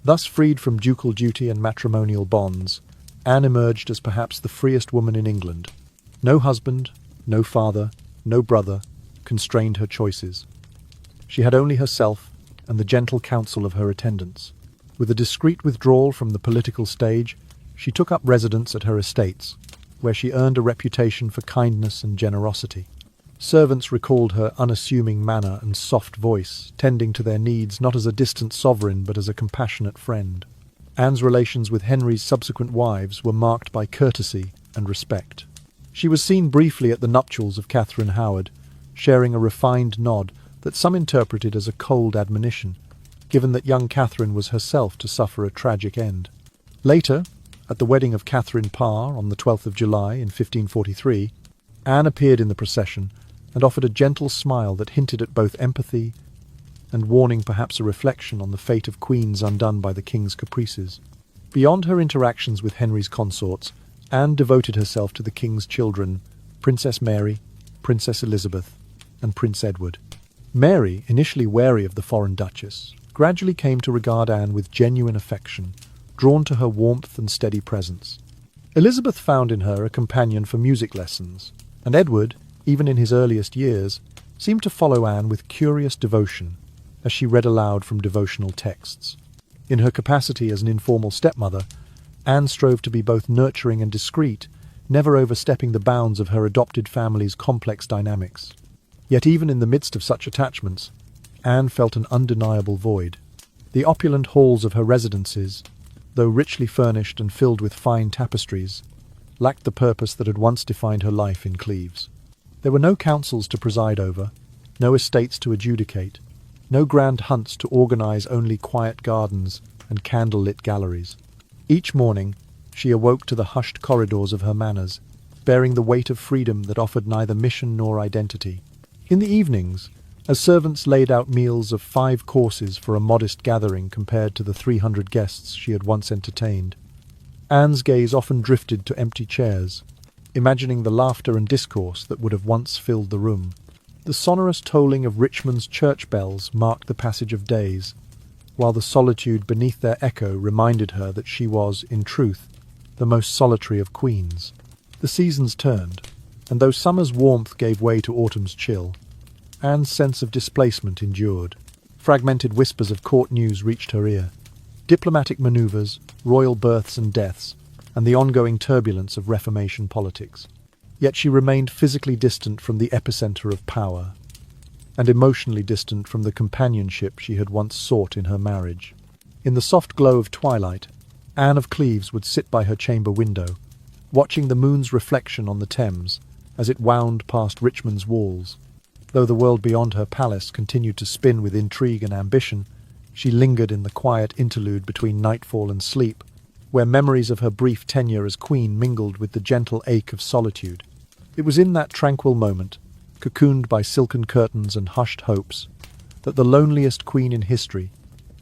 Thus freed from ducal duty and matrimonial bonds, Anne emerged as perhaps the freest woman in England. No husband, no father, no brother constrained her choices. She had only herself and the gentle counsel of her attendants. With a discreet withdrawal from the political stage, she took up residence at her estates, where she earned a reputation for kindness and generosity. Servants recalled her unassuming manner and soft voice, tending to their needs not as a distant sovereign but as a compassionate friend. Anne's relations with Henry's subsequent wives were marked by courtesy and respect. She was seen briefly at the nuptials of Catherine Howard, sharing a refined nod that some interpreted as a cold admonition, given that young Catherine was herself to suffer a tragic end. Later, at the wedding of Catherine Parr on the 12th of July in 1543, Anne appeared in the procession and offered a gentle smile that hinted at both empathy and warning, perhaps a reflection on the fate of queens undone by the king's caprices. Beyond her interactions with Henry's consorts, Anne devoted herself to the king's children, Princess Mary, Princess Elizabeth, and Prince Edward. Mary, initially wary of the foreign duchess, gradually came to regard Anne with genuine affection, drawn to her warmth and steady presence. Elizabeth found in her a companion for music lessons, and Edward, even in his earliest years, seemed to follow Anne with curious devotion as she read aloud from devotional texts. In her capacity as an informal stepmother, Anne strove to be both nurturing and discreet, never overstepping the bounds of her adopted family's complex dynamics. Yet even in the midst of such attachments, Anne felt an undeniable void. The opulent halls of her residences, though richly furnished and filled with fine tapestries, lacked the purpose that had once defined her life in Cleves. There were no councils to preside over, no estates to adjudicate, no grand hunts to organize, only quiet gardens and candlelit galleries. Each morning, she awoke to the hushed corridors of her manors, bearing the weight of freedom that offered neither mission nor identity. In the evenings, as servants laid out meals of 5 courses for a modest gathering compared to the 300 guests she had once entertained, Anne's gaze often drifted to empty chairs, imagining the laughter and discourse that would have once filled the room. The sonorous tolling of Richmond's church bells marked the passage of days, while the solitude beneath their echo reminded her that she was, in truth, the most solitary of queens. The seasons turned, and though summer's warmth gave way to autumn's chill, Anne's sense of displacement endured. Fragmented whispers of court news reached her ear. Diplomatic manoeuvres, royal births and deaths, and the ongoing turbulence of Reformation politics. Yet she remained physically distant from the epicenter of power, and emotionally distant from the companionship she had once sought in her marriage. In the soft glow of twilight, Anne of Cleves would sit by her chamber window, watching the moon's reflection on the Thames as it wound past Richmond's walls. Though the world beyond her palace continued to spin with intrigue and ambition, she lingered in the quiet interlude between nightfall and sleep, where memories of her brief tenure as queen mingled with the gentle ache of solitude. It was in that tranquil moment, cocooned by silken curtains and hushed hopes, that the loneliest queen in history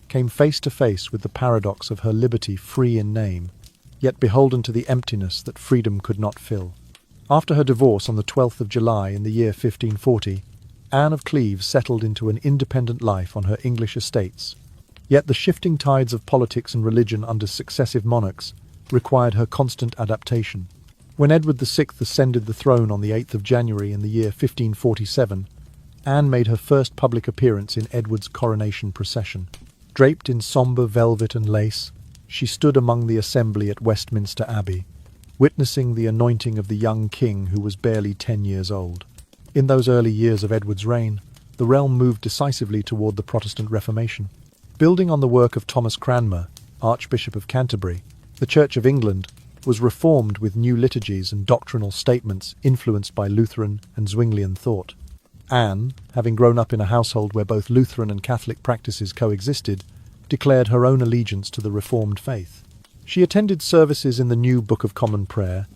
came face to face with the paradox of her liberty free in name, yet beholden to the emptiness that freedom could not fill. After her divorce on the 12th of July in the year 1540, Anne of Cleves settled into an independent life on her English estates. Yet the shifting tides of politics and religion under successive monarchs required her constant adaptation. When Edward VI ascended the throne on the 8th of January in the year 1547, Anne made her first public appearance in Edward's coronation procession. Draped in sombre velvet and lace, she stood among the assembly at Westminster Abbey, witnessing the anointing of the young king who was barely 10 years old. In those early years of Edward's reign, the realm moved decisively toward the Protestant Reformation. Building on the work of Thomas Cranmer, Archbishop of Canterbury, The Church of England was reformed with new liturgies and doctrinal statements influenced by Lutheran and Zwinglian thought. Anne, having grown up in a household where both Lutheran and Catholic practices coexisted, declared her own allegiance to the Reformed faith. She attended services in the New Book of Common Prayer,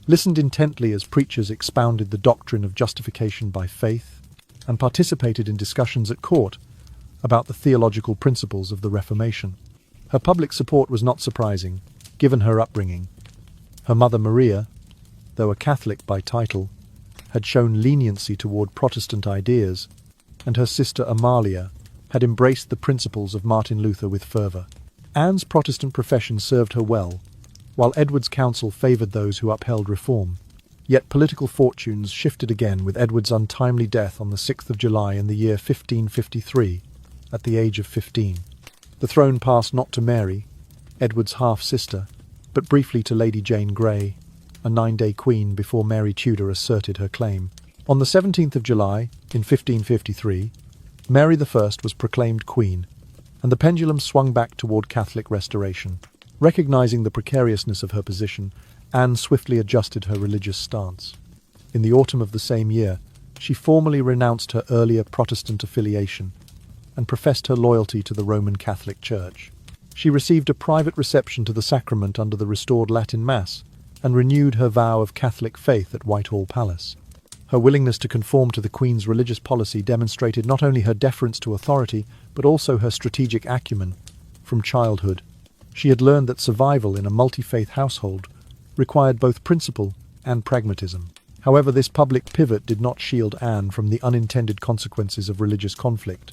listened intently as preachers expounded the doctrine of justification by faith, and participated in discussions at court about the theological principles of the Reformation. Her public support was not surprising, given her upbringing. Her mother Maria, though a Catholic by title, had shown leniency toward Protestant ideas, and her sister Amalia had embraced the principles of Martin Luther with fervour. Anne's Protestant profession served her well, while Edward's counsel favoured those who upheld reform. Yet political fortunes shifted again with Edward's untimely death on the 6th of July in the year 1553, at the age of 15. The throne passed not to Mary, Edward's half-sister, but briefly to Lady Jane Grey, a 9-day queen before Mary Tudor asserted her claim. On the 17th of July, in 1553, Mary I was proclaimed queen, and the pendulum swung back toward Catholic restoration. Recognizing the precariousness of her position, Anne swiftly adjusted her religious stance. In the autumn of the same year, she formally renounced her earlier Protestant affiliation and professed her loyalty to the Roman Catholic Church. She received a private reception to the sacrament under the restored Latin Mass and renewed her vow of Catholic faith at Whitehall Palace. Her willingness to conform to the Queen's religious policy demonstrated not only her deference to authority, but also her strategic acumen. From childhood, she had learned that survival in a multi-faith household required both principle and pragmatism. However, this public pivot did not shield Anne from the unintended consequences of religious conflict.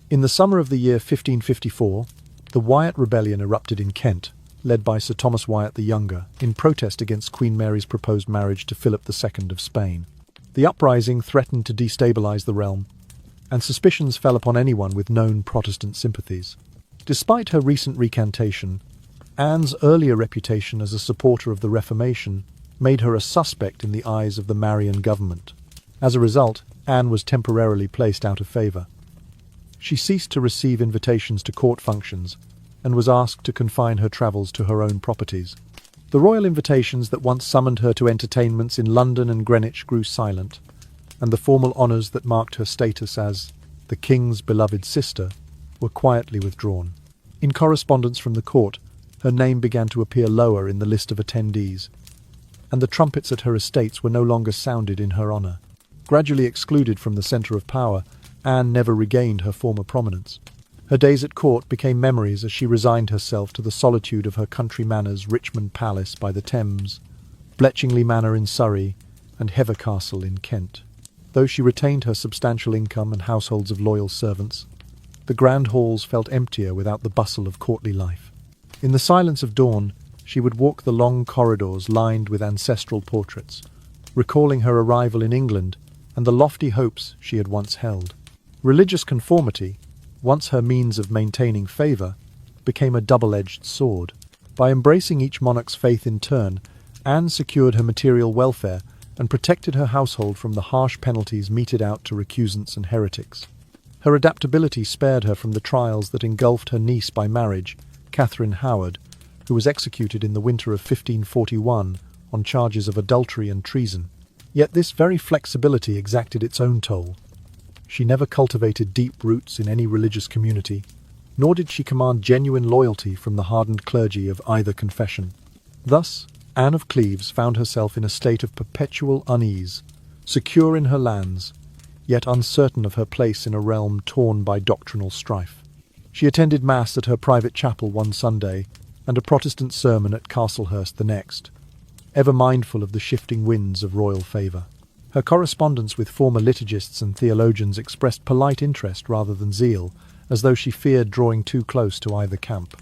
In the summer of the year 1554, the Wyatt Rebellion erupted in Kent, led by Sir Thomas Wyatt the Younger, in protest against Queen Mary's proposed marriage to Philip II of Spain. The uprising threatened to destabilize the realm, and suspicions fell upon anyone with known Protestant sympathies. Despite her recent recantation, Anne's earlier reputation as a supporter of the Reformation made her a suspect in the eyes of the Marian government. As a result, Anne was temporarily placed out of favour. She ceased to receive invitations to court functions and was asked to confine her travels to her own properties. The royal invitations that once summoned her to entertainments in London and Greenwich grew silent, and the formal honours that marked her status as the King's beloved sister were quietly withdrawn. In correspondence from the court, her name began to appear lower in the list of attendees, and the trumpets at her estates were no longer sounded in her honour. Gradually excluded from the centre of power, Anne never regained her former prominence. Her days at court became memories as she resigned herself to the solitude of her country manors Richmond Palace by the Thames, Bletchingley Manor in Surrey, and Hever Castle in Kent. Though she retained her substantial income and households of loyal servants, the grand halls felt emptier without the bustle of courtly life. In the silence of dawn, she would walk the long corridors lined with ancestral portraits, recalling her arrival in England and the lofty hopes she had once held. Religious conformity, once her means of maintaining favour, became a double-edged sword. By embracing each monarch's faith in turn, Anne secured her material welfare and protected her household from the harsh penalties meted out to recusants and heretics. Her adaptability spared her from the trials that engulfed her niece by marriage, Catherine Howard, who was executed in the winter of 1541 on charges of adultery and treason. Yet this very flexibility exacted its own toll. She never cultivated deep roots in any religious community, nor did she command genuine loyalty from the hardened clergy of either confession. Thus, Anne of Cleves found herself in a state of perpetual unease, secure in her lands, yet uncertain of her place in a realm torn by doctrinal strife. She attended Mass at her private chapel one Sunday, and a Protestant sermon at Castlehurst the next, ever mindful of the shifting winds of royal favour. Her correspondence with former liturgists and theologians expressed polite interest rather than zeal, as though she feared drawing too close to either camp.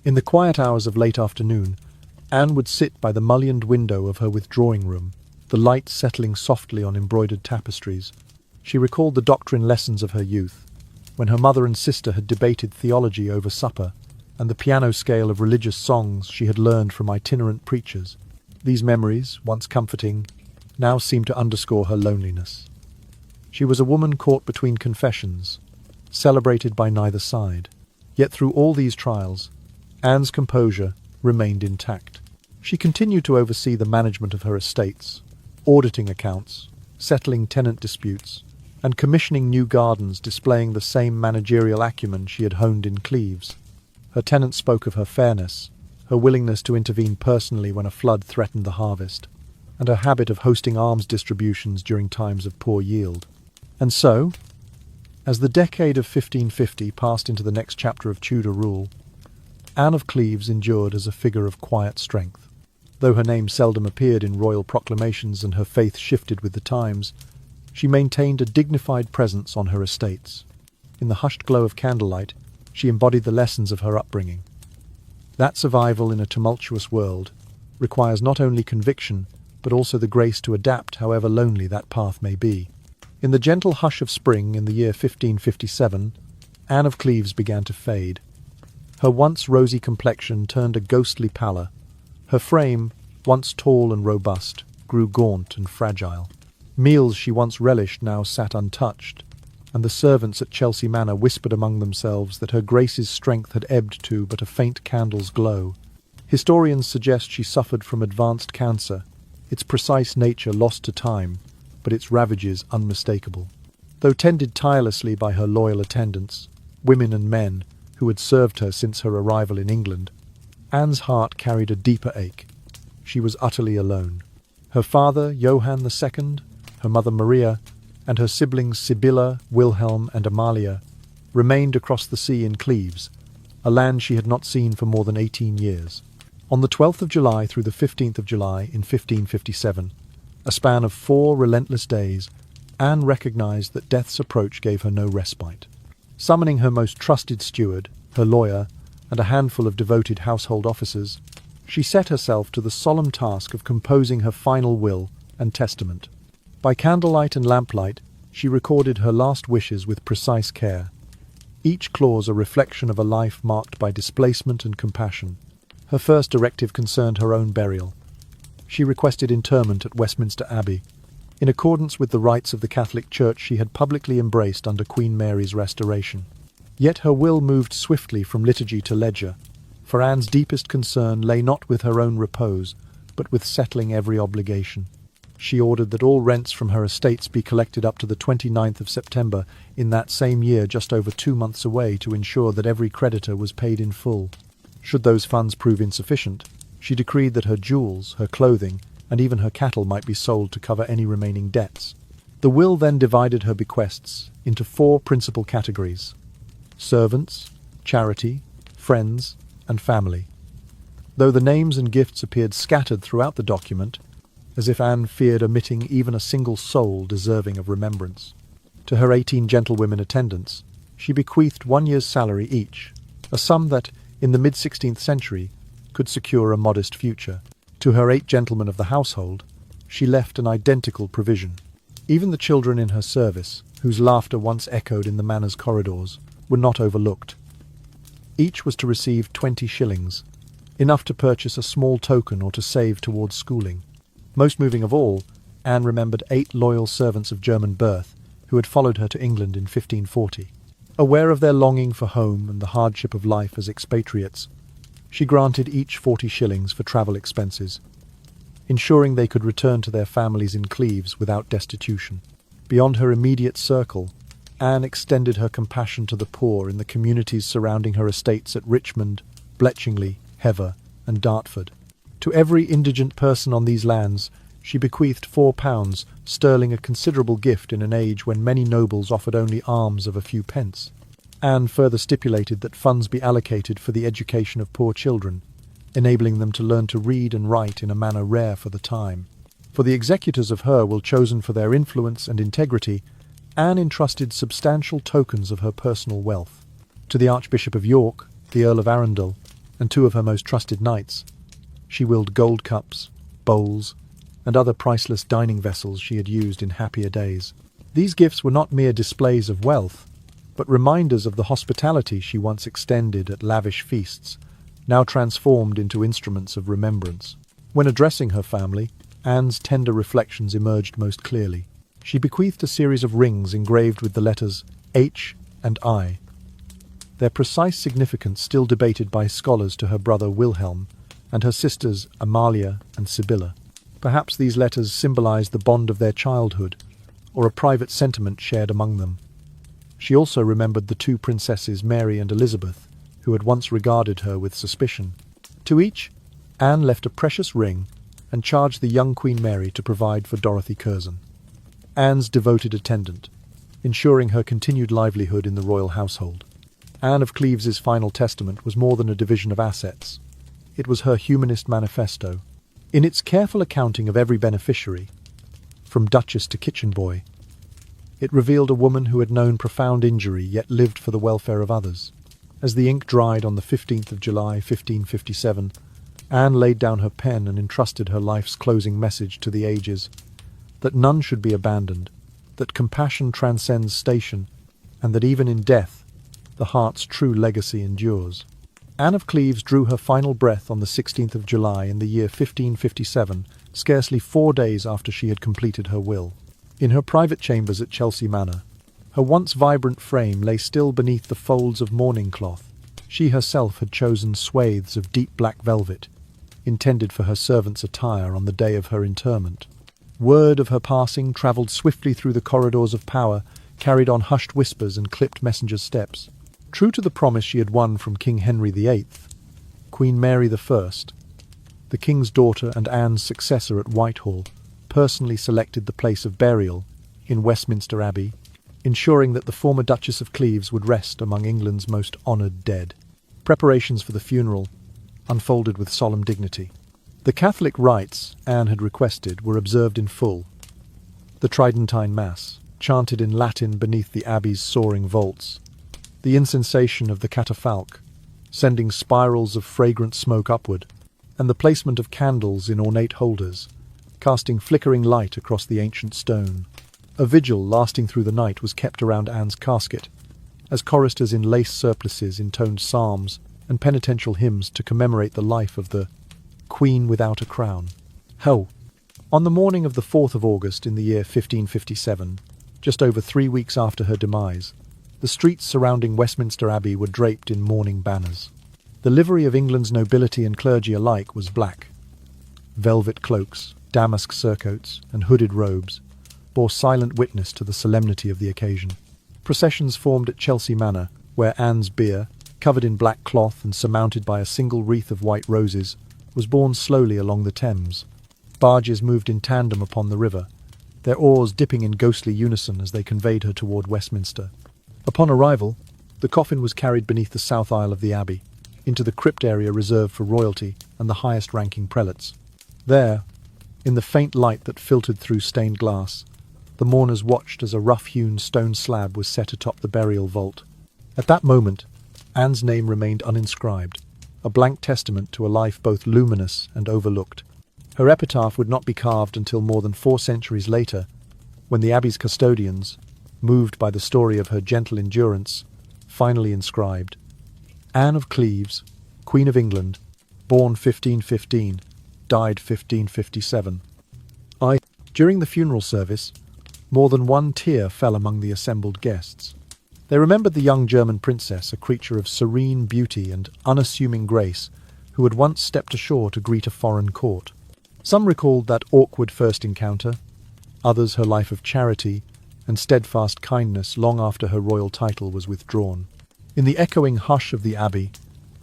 In the quiet hours of late afternoon, Anne would sit by the mullioned window of her withdrawing room, the light settling softly on embroidered tapestries. She recalled the doctrine lessons of her youth, when her mother and sister had debated theology over supper, and the piano scale of religious songs she had learned from itinerant preachers. These memories, once comforting, now seemed to underscore her loneliness. She was a woman caught between confessions, celebrated by neither side. Yet through all these trials, Anne's composure remained intact. She continued to oversee the management of her estates, auditing accounts, settling tenant disputes, and commissioning new gardens displaying the same managerial acumen she had honed in Cleves. Her tenants spoke of her fairness, her willingness to intervene personally when a flood threatened the harvest, and her habit of hosting alms distributions during times of poor yield. And so, as the decade of 1550 passed into the next chapter of Tudor rule, Anne of Cleves endured as a figure of quiet strength. Though her name seldom appeared in royal proclamations and her faith shifted with the times, she maintained a dignified presence on her estates. In the hushed glow of candlelight, she embodied the lessons of her upbringing. That survival in a tumultuous world requires not only conviction, but also the grace to adapt however lonely that path may be. In the gentle hush of spring in the year 1557, Anne of Cleves began to fade. Her once rosy complexion turned a ghostly pallor. Her frame, once tall and robust, grew gaunt and fragile. Meals she once relished now sat untouched, and the servants at Chelsea Manor whispered among themselves that her Grace's strength had ebbed to but a faint candle's glow. Historians suggest she suffered from advanced cancer, its precise nature lost to time, but its ravages unmistakable. Though tended tirelessly by her loyal attendants, women and men who had served her since her arrival in England, Anne's heart carried a deeper ache. She was utterly alone. Her father, Johann II, her mother Maria, and her siblings Sibylla, Wilhelm, and Amalia remained across the sea in Cleves, a land she had not seen for more than 18 years. On the 12th of July through the 15th of July in 1557, a span of 4 relentless days, Anne recognized that death's approach gave her no respite. Summoning her most trusted steward, her lawyer, and a handful of devoted household officers, she set herself to the solemn task of composing her final will and testament. By candlelight and lamplight, she recorded her last wishes with precise care, each clause a reflection of a life marked by displacement and compassion. Her first directive concerned her own burial. She requested interment at Westminster Abbey. In accordance with the rites of the Catholic Church she had publicly embraced under Queen Mary's restoration. Yet her will moved swiftly from liturgy to ledger, for Anne's deepest concern lay not with her own repose, but with settling every obligation. She ordered that all rents from her estates be collected up to the 29th of September in that same year, just over 2 months away, to ensure that every creditor was paid in full. Should those funds prove insufficient, she decreed that her jewels, her clothing, and even her cattle might be sold to cover any remaining debts. The will then divided her bequests into 4 principal categories: servants, charity, friends, and family. Though the names and gifts appeared scattered throughout the document, as if Anne feared omitting even a single soul deserving of remembrance. To her 18 gentlewomen attendants, she bequeathed 1 year's salary each, a sum that, in the mid-16th century, could secure a modest future. To her 8 gentlemen of the household, she left an identical provision. Even the children in her service, whose laughter once echoed in the manor's corridors, were not overlooked. Each was to receive 20 shillings, enough to purchase a small token or to save towards schooling. Most moving of all, Anne remembered 8 loyal servants of German birth who had followed her to England in 1540. Aware of their longing for home and the hardship of life as expatriates, she granted each 40 shillings for travel expenses, ensuring they could return to their families in Cleves without destitution. Beyond her immediate circle, Anne extended her compassion to the poor in the communities surrounding her estates at Richmond, Bletchingley, Hever, and Dartford. To every indigent person on these lands, she bequeathed £4, sterling, a considerable gift in an age when many nobles offered only alms of a few pence. Anne further stipulated that funds be allocated for the education of poor children, enabling them to learn to read and write in a manner rare for the time. For the executors of her will chosen for their influence and integrity, Anne entrusted substantial tokens of her personal wealth. To the Archbishop of York, the Earl of Arundel, and 2 of her most trusted knights, she willed gold cups, bowls, and other priceless dining vessels she had used in happier days. These gifts were not mere displays of wealth, but reminders of the hospitality she once extended at lavish feasts, now transformed into instruments of remembrance. When addressing her family, Anne's tender reflections emerged most clearly. She bequeathed a series of rings engraved with the letters H and I, their precise significance still debated by scholars, to her brother Wilhelm, and her sisters Amalia and Sibylla. Perhaps these letters symbolized the bond of their childhood, or a private sentiment shared among them. She also remembered the two princesses Mary and Elizabeth, who had once regarded her with suspicion. To each, Anne left a precious ring and charged the young Queen Mary to provide for Dorothy Curzon, Anne's devoted attendant, ensuring her continued livelihood in the royal household. Anne of Cleves's final testament was more than a division of assets. It was her humanist manifesto. In its careful accounting of every beneficiary, from duchess to kitchen boy, it revealed a woman who had known profound injury yet lived for the welfare of others. As the ink dried on the 15th of July, 1557, Anne laid down her pen and entrusted her life's closing message to the ages, that none should be abandoned, that compassion transcends station, and that even in death, the heart's true legacy endures. Anne of Cleves drew her final breath on the 16th of July in the year 1557, scarcely 4 days after she had completed her will. In her private chambers at Chelsea Manor, her once vibrant frame lay still beneath the folds of mourning cloth. She herself had chosen swathes of deep black velvet, intended for her servant's attire on the day of her interment. Word of her passing travelled swiftly through the corridors of power, carried on hushed whispers and clipped messengers' steps. True to the promise she had won from King Henry VIII, Queen Mary I, the King's daughter and Anne's successor at Whitehall, personally selected the place of burial in Westminster Abbey, ensuring that the former Duchess of Cleves would rest among England's most honoured dead. Preparations for the funeral unfolded with solemn dignity. The Catholic rites Anne had requested were observed in full. The Tridentine Mass, chanted in Latin beneath the Abbey's soaring vaults, the incensation of the catafalque, sending spirals of fragrant smoke upward, and the placement of candles in ornate holders, casting flickering light across the ancient stone. A vigil lasting through the night was kept around Anne's casket, as choristers in lace surplices intoned psalms and penitential hymns to commemorate the life of the Queen without a crown. On the morning of the 4th of August in the year 1557, just over 3 weeks after her demise, the streets surrounding Westminster Abbey were draped in mourning banners. The livery of England's nobility and clergy alike was black. Velvet cloaks, damask surcoats, and hooded robes bore silent witness to the solemnity of the occasion. Processions formed at Chelsea Manor, where Anne's bier, covered in black cloth and surmounted by a single wreath of white roses, was borne slowly along the Thames. Barges moved in tandem upon the river, their oars dipping in ghostly unison as they conveyed her toward Westminster. Upon arrival, the coffin was carried beneath the south aisle of the Abbey, into the crypt area reserved for royalty and the highest-ranking prelates. There, in the faint light that filtered through stained glass, the mourners watched as a rough-hewn stone slab was set atop the burial vault. At that moment, Anne's name remained uninscribed, a blank testament to a life both luminous and overlooked. Her epitaph would not be carved until more than 4 centuries later, when the Abbey's custodians, moved by the story of her gentle endurance, finally inscribed, Anne of Cleves, Queen of England, born 1515, died 1557. During the funeral service, more than one tear fell among the assembled guests. They remembered the young German princess, a creature of serene beauty and unassuming grace, who had once stepped ashore to greet a foreign court. Some recalled that awkward first encounter, others her life of charity and steadfast kindness long after her royal title was withdrawn. In the echoing hush of the Abbey,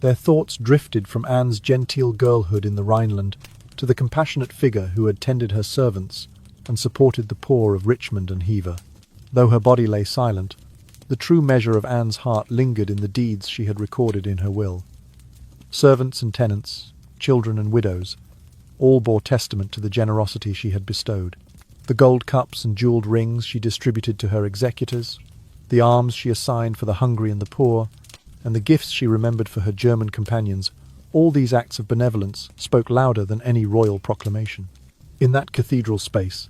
their thoughts drifted from Anne's genteel girlhood in the Rhineland to the compassionate figure who had tended her servants and supported the poor of Richmond and Hever. Though her body lay silent, the true measure of Anne's heart lingered in the deeds she had recorded in her will. Servants and tenants, children and widows, all bore testament to the generosity she had bestowed. The gold cups and jewelled rings she distributed to her executors, the alms she assigned for the hungry and the poor, and the gifts she remembered for her German companions, all these acts of benevolence spoke louder than any royal proclamation. In that cathedral space,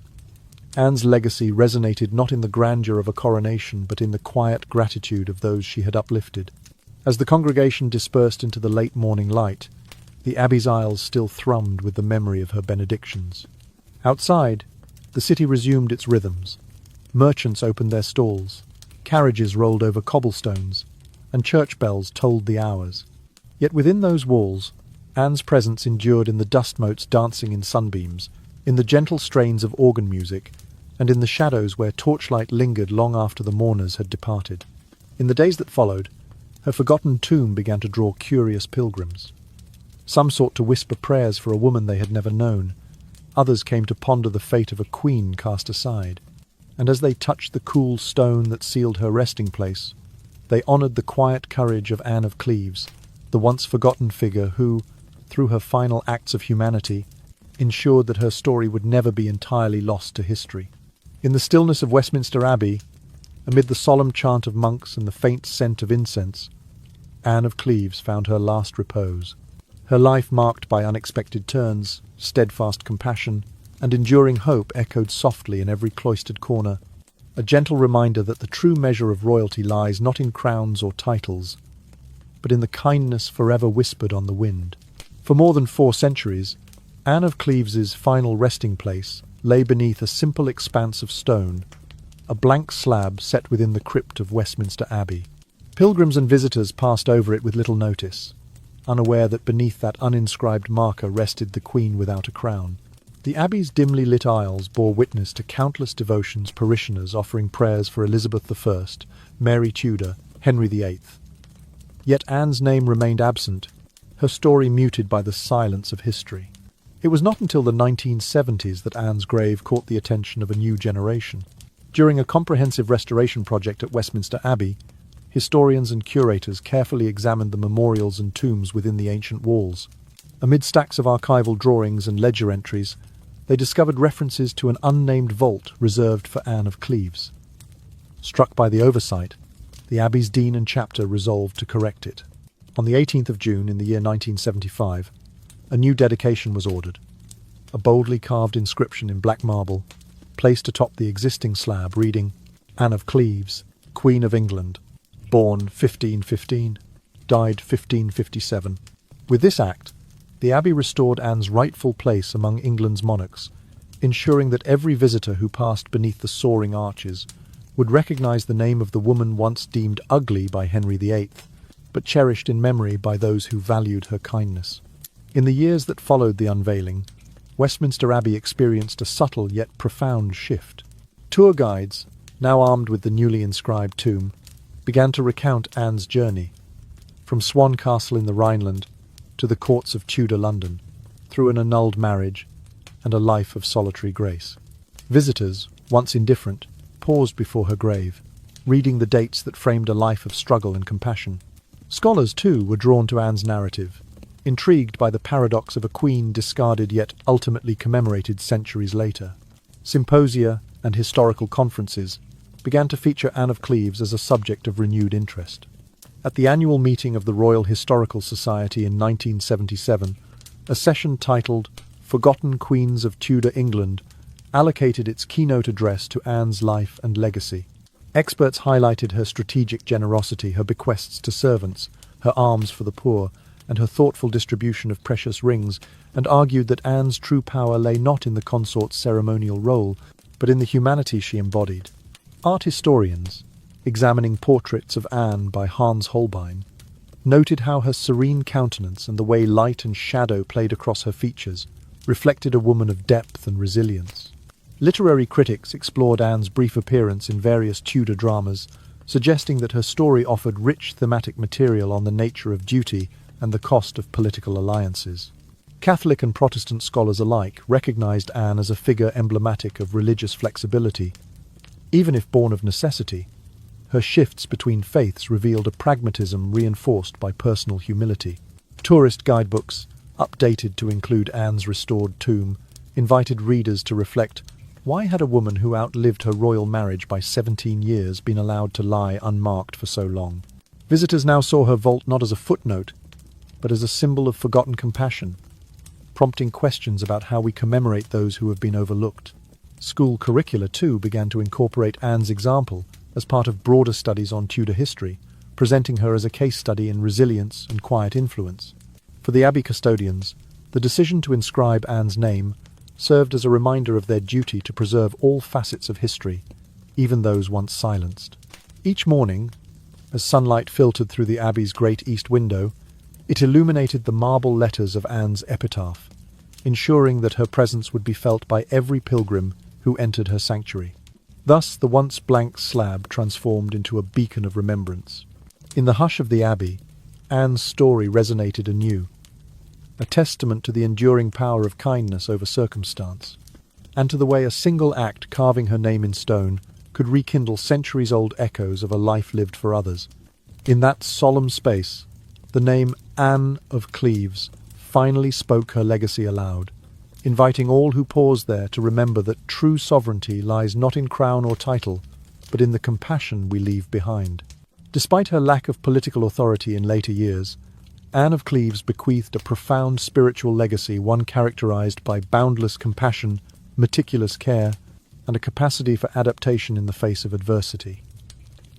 Anne's legacy resonated not in the grandeur of a coronation, but in the quiet gratitude of those she had uplifted. As the congregation dispersed into the late morning light, the Abbey's aisles still thrummed with the memory of her benedictions. Outside, the city resumed its rhythms. Merchants opened their stalls, carriages rolled over cobblestones, and church bells tolled the hours. Yet within those walls, Anne's presence endured in the dust motes dancing in sunbeams, in the gentle strains of organ music, and in the shadows where torchlight lingered long after the mourners had departed. In the days that followed, her forgotten tomb began to draw curious pilgrims. Some sought to whisper prayers for a woman they had never known. Others came to ponder the fate of a queen cast aside. And as they touched the cool stone that sealed her resting place, they honoured the quiet courage of Anne of Cleves, the once forgotten figure who, through her final acts of humanity, ensured that her story would never be entirely lost to history. In the stillness of Westminster Abbey, amid the solemn chant of monks and the faint scent of incense, Anne of Cleves found her last repose. Her life marked by unexpected turns, steadfast compassion, and enduring hope echoed softly in every cloistered corner, a gentle reminder that the true measure of royalty lies not in crowns or titles, but in the kindness forever whispered on the wind. For more than 4 centuries, Anne of Cleves's final resting place lay beneath a simple expanse of stone, a blank slab set within the crypt of Westminster Abbey. Pilgrims and visitors passed over it with little notice, unaware that beneath that uninscribed marker rested the Queen without a crown. The Abbey's dimly lit aisles bore witness to countless devotions, parishioners offering prayers for Elizabeth I, Mary Tudor, Henry VIII. Yet Anne's name remained absent, her story muted by the silence of history. It was not until the 1970s that Anne's grave caught the attention of a new generation. During a comprehensive restoration project at Westminster Abbey, historians and curators carefully examined the memorials and tombs within the ancient walls. Amid stacks of archival drawings and ledger entries, they discovered references to an unnamed vault reserved for Anne of Cleves. Struck by the oversight, the Abbey's dean and chapter resolved to correct it. On the 18th of June in the year 1975, a new dedication was ordered. A boldly carved inscription in black marble, placed atop the existing slab, reading, "Anne of Cleves, Queen of England, born 1515, died 1557. With this act, the Abbey restored Anne's rightful place among England's monarchs, ensuring that every visitor who passed beneath the soaring arches would recognise the name of the woman once deemed ugly by Henry VIII, but cherished in memory by those who valued her kindness. In the years that followed the unveiling, Westminster Abbey experienced a subtle yet profound shift. Tour guides, now armed with the newly inscribed tomb, began to recount Anne's journey, from Swan Castle in the Rhineland to the courts of Tudor London, through an annulled marriage and a life of solitary grace. Visitors, once indifferent, paused before her grave, reading the dates that framed a life of struggle and compassion. Scholars, too, were drawn to Anne's narrative, intrigued by the paradox of a queen discarded yet ultimately commemorated centuries later. Symposia and historical conferences began to feature Anne of Cleves as a subject of renewed interest. At the annual meeting of the Royal Historical Society in 1977, a session titled "Forgotten Queens of Tudor England" allocated its keynote address to Anne's life and legacy. Experts highlighted her strategic generosity, her bequests to servants, her alms for the poor, and her thoughtful distribution of precious rings, and argued that Anne's true power lay not in the consort's ceremonial role, but in the humanity she embodied. Art historians, examining portraits of Anne by Hans Holbein, noted how her serene countenance and the way light and shadow played across her features reflected a woman of depth and resilience. Literary critics explored Anne's brief appearance in various Tudor dramas, suggesting that her story offered rich thematic material on the nature of duty and the cost of political alliances. Catholic and Protestant scholars alike recognized Anne as a figure emblematic of religious flexibility. Even if born of necessity, her shifts between faiths revealed a pragmatism reinforced by personal humility. Tourist guidebooks, updated to include Anne's restored tomb, invited readers to reflect, why had a woman who outlived her royal marriage by 17 years been allowed to lie unmarked for so long? Visitors now saw her vault not as a footnote, but as a symbol of forgotten compassion, prompting questions about how we commemorate those who have been overlooked. School curricula, too, began to incorporate Anne's example as part of broader studies on Tudor history, presenting her as a case study in resilience and quiet influence. For the Abbey custodians, the decision to inscribe Anne's name served as a reminder of their duty to preserve all facets of history, even those once silenced. Each morning, as sunlight filtered through the Abbey's great east window, It illuminated the marble letters of Anne's epitaph, ensuring that her presence would be felt by every pilgrim who entered her sanctuary. Thus, the once blank slab transformed into a beacon of remembrance. In the hush of the abbey, Anne's story resonated anew, a testament to the enduring power of kindness over circumstance, and to the way a single act carving her name in stone could rekindle centuries-old echoes of a life lived for others. In that solemn space, the name Anne of Cleves finally spoke her legacy aloud, inviting all who paused there to remember that true sovereignty lies not in crown or title, but in the compassion we leave behind. Despite her lack of political authority in later years, Anne of Cleves bequeathed a profound spiritual legacy, one characterized by boundless compassion, meticulous care, and a capacity for adaptation in the face of adversity.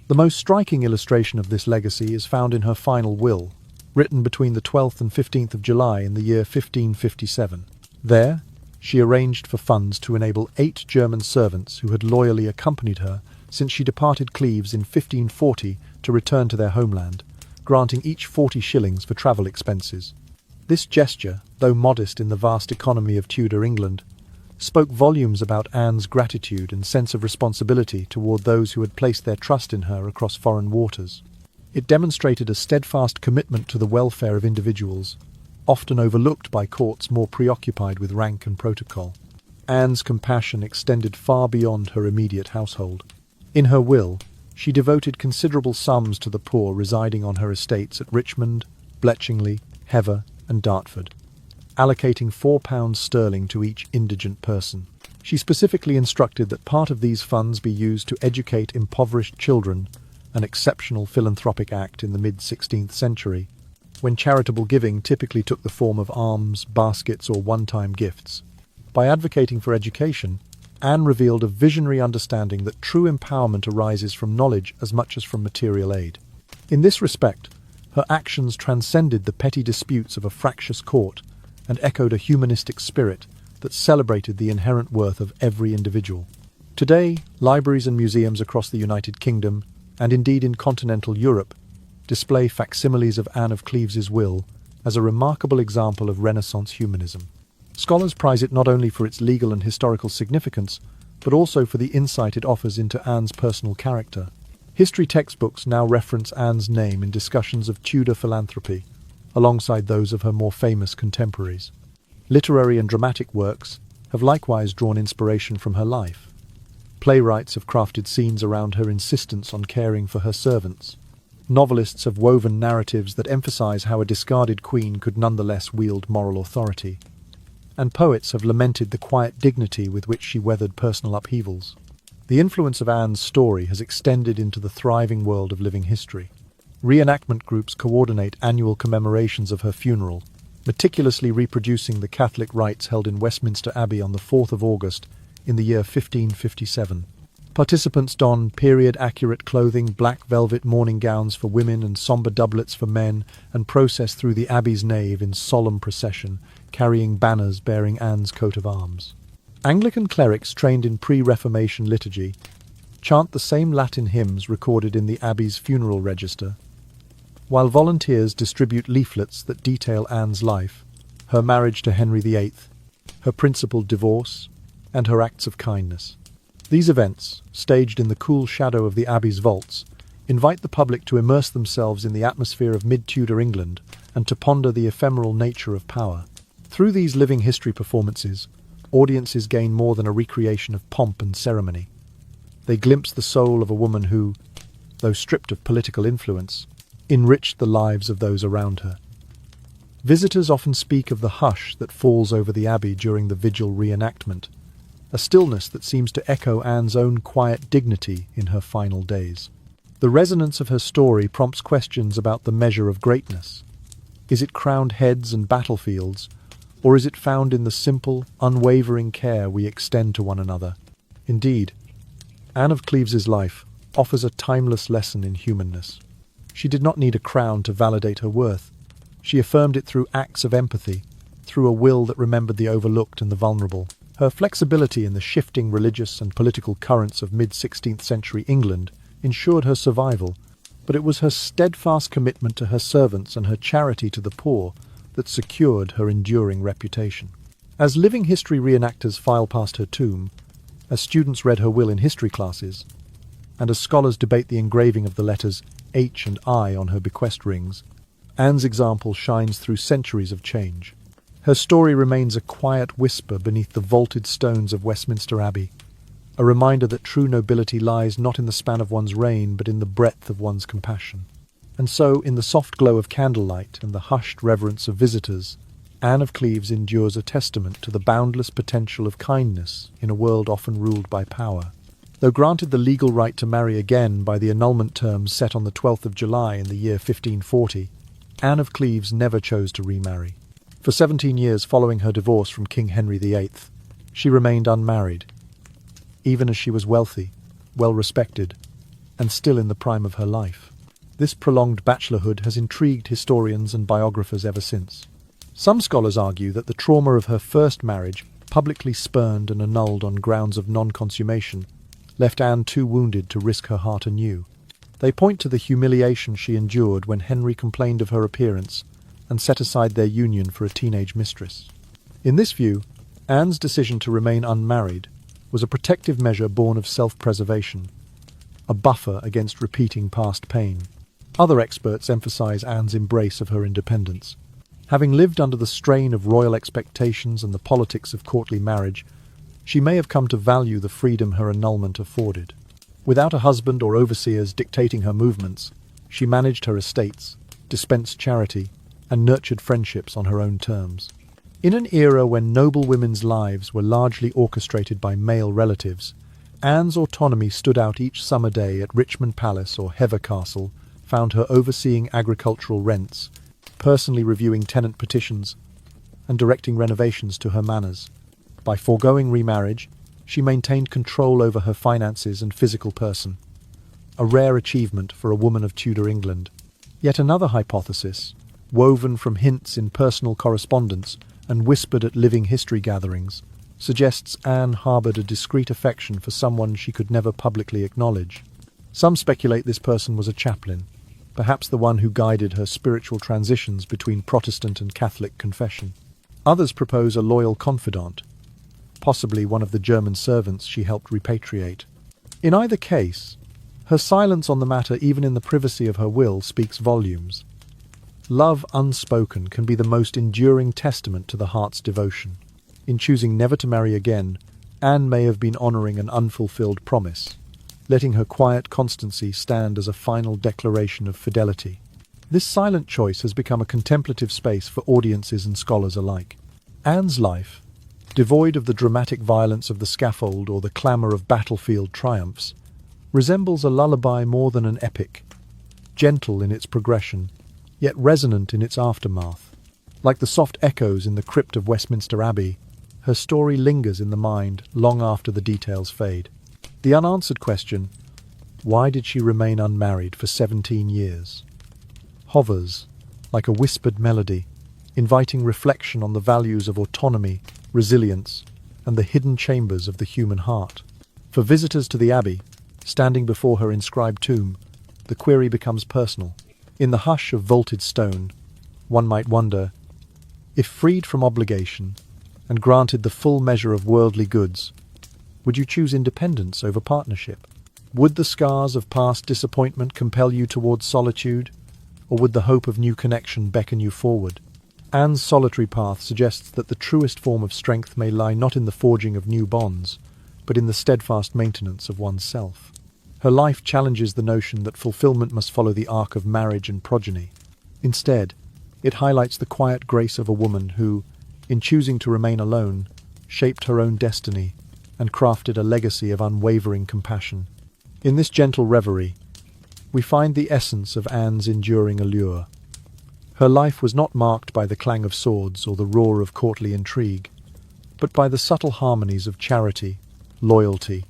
The most striking illustration of this legacy is found in her final will, written between the 12th and 15th of July in the year 1557. There, she arranged for funds to enable 8 German servants who had loyally accompanied her since she departed Cleves in 1540 to return to their homeland, granting each 40 shillings for travel expenses. This gesture, though modest in the vast economy of Tudor England, spoke volumes about Anne's gratitude and sense of responsibility toward those who had placed their trust in her across foreign waters. It demonstrated a steadfast commitment to the welfare of individuals, often overlooked by courts more preoccupied with rank and protocol. Anne's compassion extended far beyond her immediate household. In her will, she devoted considerable sums to the poor residing on her estates at Richmond, Bletchingley, Hever, and Dartford, allocating £4 to each indigent person. She specifically instructed that part of these funds be used to educate impoverished children, an exceptional philanthropic act in the mid-16th century, when charitable giving typically took the form of alms, baskets, or one-time gifts. By advocating for education, Anne revealed a visionary understanding that true empowerment arises from knowledge as much as from material aid. In this respect, her actions transcended the petty disputes of a fractious court and echoed a humanistic spirit that celebrated the inherent worth of every individual. Today, libraries and museums across the United Kingdom, and indeed in continental Europe, display facsimiles of Anne of Cleves's will as a remarkable example of Renaissance humanism. Scholars prize it not only for its legal and historical significance, but also for the insight it offers into Anne's personal character. History textbooks now reference Anne's name in discussions of Tudor philanthropy, alongside those of her more famous contemporaries. Literary and dramatic works have likewise drawn inspiration from her life. Playwrights have crafted scenes around her insistence on caring for her servants. Novelists have woven narratives that emphasize how a discarded queen could nonetheless wield moral authority. And poets have lamented the quiet dignity with which she weathered personal upheavals. The influence of Anne's story has extended into the thriving world of living history. Reenactment groups coordinate annual commemorations of her funeral, meticulously reproducing the Catholic rites held in Westminster Abbey on the 4th of August in the year 1557. Participants don period-accurate clothing, black velvet morning gowns for women and sombre doublets for men, and process through the Abbey's nave in solemn procession, carrying banners bearing Anne's coat of arms. Anglican clerics trained in pre-Reformation liturgy chant the same Latin hymns recorded in the Abbey's funeral register, while volunteers distribute leaflets that detail Anne's life, her marriage to Henry VIII, her principled divorce, and her acts of kindness. These events, staged in the cool shadow of the Abbey's vaults, invite the public to immerse themselves in the atmosphere of mid-Tudor England and to ponder the ephemeral nature of power. Through these living history performances, audiences gain more than a recreation of pomp and ceremony. They glimpse the soul of a woman who, though stripped of political influence, enriched the lives of those around her. Visitors often speak of the hush that falls over the Abbey during the vigil reenactment, a stillness that seems to echo Anne's own quiet dignity in her final days. The resonance of her story prompts questions about the measure of greatness. Is it crowned heads and battlefields, or is it found in the simple, unwavering care we extend to one another? Indeed, Anne of Cleves's life offers a timeless lesson in humanness. She did not need a crown to validate her worth. She affirmed it through acts of empathy, through a will that remembered the overlooked and the vulnerable. Her flexibility in the shifting religious and political currents of mid-16th century England ensured her survival, but it was her steadfast commitment to her servants and her charity to the poor that secured her enduring reputation. As living history reenactors file past her tomb, as students read her will in history classes, and as scholars debate the engraving of the letters H and I on her bequest rings, Anne's example shines through centuries of change. Her story remains a quiet whisper beneath the vaulted stones of Westminster Abbey, a reminder that true nobility lies not in the span of one's reign, but in the breadth of one's compassion. And so, in the soft glow of candlelight and the hushed reverence of visitors, Anne of Cleves endures a testament to the boundless potential of kindness in a world often ruled by power. Though granted the legal right to marry again by the annulment terms set on the 12th of July in the year 1540, Anne of Cleves never chose to remarry. For 17 years following her divorce from King Henry VIII, she remained unmarried, even as she was wealthy, well-respected, and still in the prime of her life. This prolonged bachelorhood has intrigued historians and biographers ever since. Some scholars argue that the trauma of her first marriage, publicly spurned and annulled on grounds of non-consummation, left Anne too wounded to risk her heart anew. They point to the humiliation she endured when Henry complained of her appearance and set aside their union for a teenage mistress. In this view, Anne's decision to remain unmarried was a protective measure born of self-preservation, a buffer against repeating past pain. Other experts emphasize Anne's embrace of her independence. Having lived under the strain of royal expectations and the politics of courtly marriage, she may have come to value the freedom her annulment afforded. Without a husband or overseers dictating her movements, she managed her estates, dispensed charity, and nurtured friendships on her own terms. In an era when noble women's lives were largely orchestrated by male relatives, Anne's autonomy stood out each summer day at Richmond Palace or Hever Castle, found her overseeing agricultural rents, personally reviewing tenant petitions, and directing renovations to her manors. By foregoing remarriage, she maintained control over her finances and physical person, a rare achievement for a woman of Tudor England. Yet another hypothesis, woven from hints in personal correspondence and whispered at living history gatherings, suggests Anne harboured a discreet affection for someone she could never publicly acknowledge. Some speculate this person was a chaplain, perhaps the one who guided her spiritual transitions between Protestant and Catholic confession. Others propose a loyal confidant, possibly one of the German servants she helped repatriate. In either case, her silence on the matter, even in the privacy of her will, speaks volumes. Love unspoken can be the most enduring testament to the heart's devotion. In choosing never to marry again, Anne may have been honouring an unfulfilled promise, letting her quiet constancy stand as a final declaration of fidelity. This silent choice has become a contemplative space for audiences and scholars alike. Anne's life, devoid of the dramatic violence of the scaffold or the clamour of battlefield triumphs, resembles a lullaby more than an epic, gentle in its progression, yet resonant in its aftermath. Like the soft echoes in the crypt of Westminster Abbey, her story lingers in the mind long after the details fade. The unanswered question, why did she remain unmarried for 17 years, hovers like a whispered melody, inviting reflection on the values of autonomy, resilience, and the hidden chambers of the human heart. For visitors to the Abbey, standing before her inscribed tomb, the query becomes personal. In the hush of vaulted stone, one might wonder, if freed from obligation and granted the full measure of worldly goods, would you choose independence over partnership? Would the scars of past disappointment compel you towards solitude, or would the hope of new connection beckon you forward? Anne's solitary path suggests that the truest form of strength may lie not in the forging of new bonds, but in the steadfast maintenance of one's self. Her life challenges the notion that fulfillment must follow the arc of marriage and progeny. Instead, it highlights the quiet grace of a woman who, in choosing to remain alone, shaped her own destiny and crafted a legacy of unwavering compassion. In this gentle reverie, we find the essence of Anne's enduring allure. Her life was not marked by the clang of swords or the roar of courtly intrigue, but by the subtle harmonies of charity, loyalty,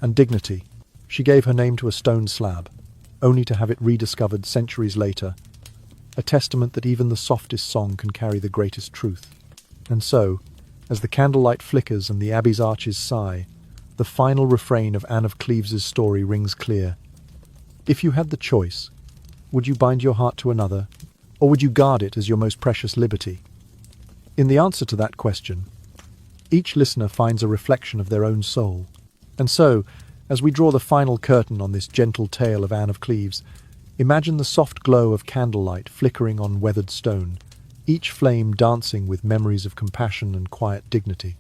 and dignity. She gave her name to a stone slab, only to have it rediscovered centuries later, a testament that even the softest song can carry the greatest truth. And so, as the candlelight flickers and the abbey's arches sigh, the final refrain of Anne of Cleves' story rings clear. If you had the choice, Would you bind your heart to another, or would you guard it as your most precious liberty? In the answer to that question, each listener finds a reflection of their own soul. And so, as we draw the final curtain on this gentle tale of Anne of Cleves, imagine the soft glow of candlelight flickering on weathered stone, each flame dancing with memories of compassion and quiet dignity.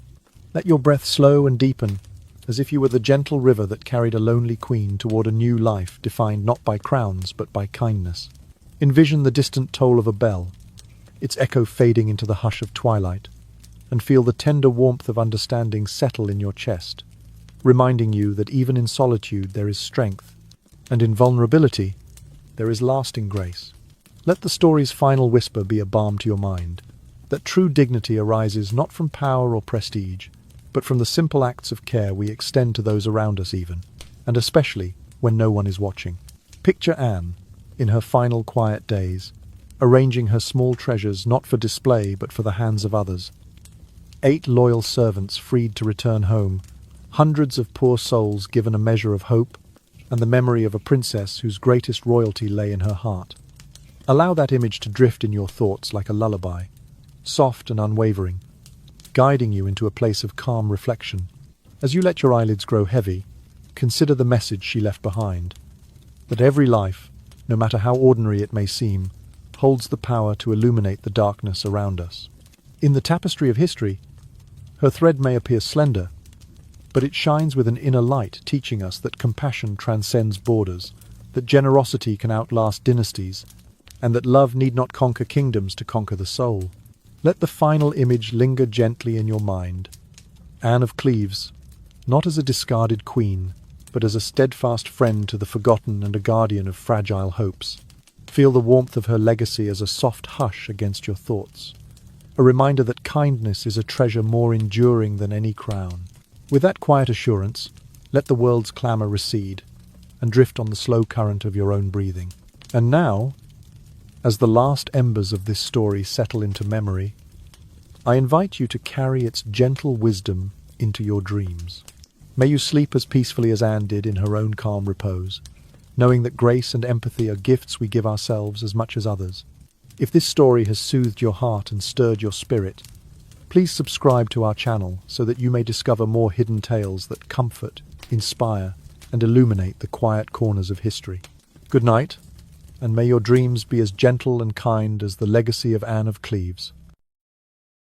Let your breath slow and deepen, as if you were the gentle river that carried a lonely queen toward a new life defined not by crowns but by kindness. Envision the distant toll of a bell, its echo fading into the hush of twilight, and feel the tender warmth of understanding settle in your chest, reminding you that even in solitude there is strength, and in vulnerability there is lasting grace. Let the story's final whisper be a balm to your mind, that true dignity arises not from power or prestige, but from the simple acts of care we extend to those around us even, and especially when no one is watching. Picture Anne, in her final quiet days, arranging her small treasures not for display but for the hands of others. 8 loyal servants freed to return home, hundreds of poor souls given a measure of hope, and the memory of a princess whose greatest royalty lay in her heart. Allow that image to drift in your thoughts like a lullaby, soft and unwavering, guiding you into a place of calm reflection. As you let your eyelids grow heavy, consider the message she left behind, that every life, no matter how ordinary it may seem, holds the power to illuminate the darkness around us. In the tapestry of history, her thread may appear slender, but it shines with an inner light, teaching us that compassion transcends borders, that generosity can outlast dynasties, and that love need not conquer kingdoms to conquer the soul. Let the final image linger gently in your mind. Anne of Cleves, not as a discarded queen, but as a steadfast friend to the forgotten and a guardian of fragile hopes. Feel the warmth of her legacy as a soft hush against your thoughts, a reminder that kindness is a treasure more enduring than any crown. With that quiet assurance, let the world's clamour recede and drift on the slow current of your own breathing. And now, as the last embers of this story settle into memory, I invite you to carry its gentle wisdom into your dreams. May you sleep as peacefully as Anne did in her own calm repose, knowing that grace and empathy are gifts we give ourselves as much as others. If this story has soothed your heart and stirred your spirit, please subscribe to our channel so that you may discover more hidden tales that comfort, inspire, and illuminate the quiet corners of history. Good night, and may your dreams be as gentle and kind as the legacy of Anne of Cleves.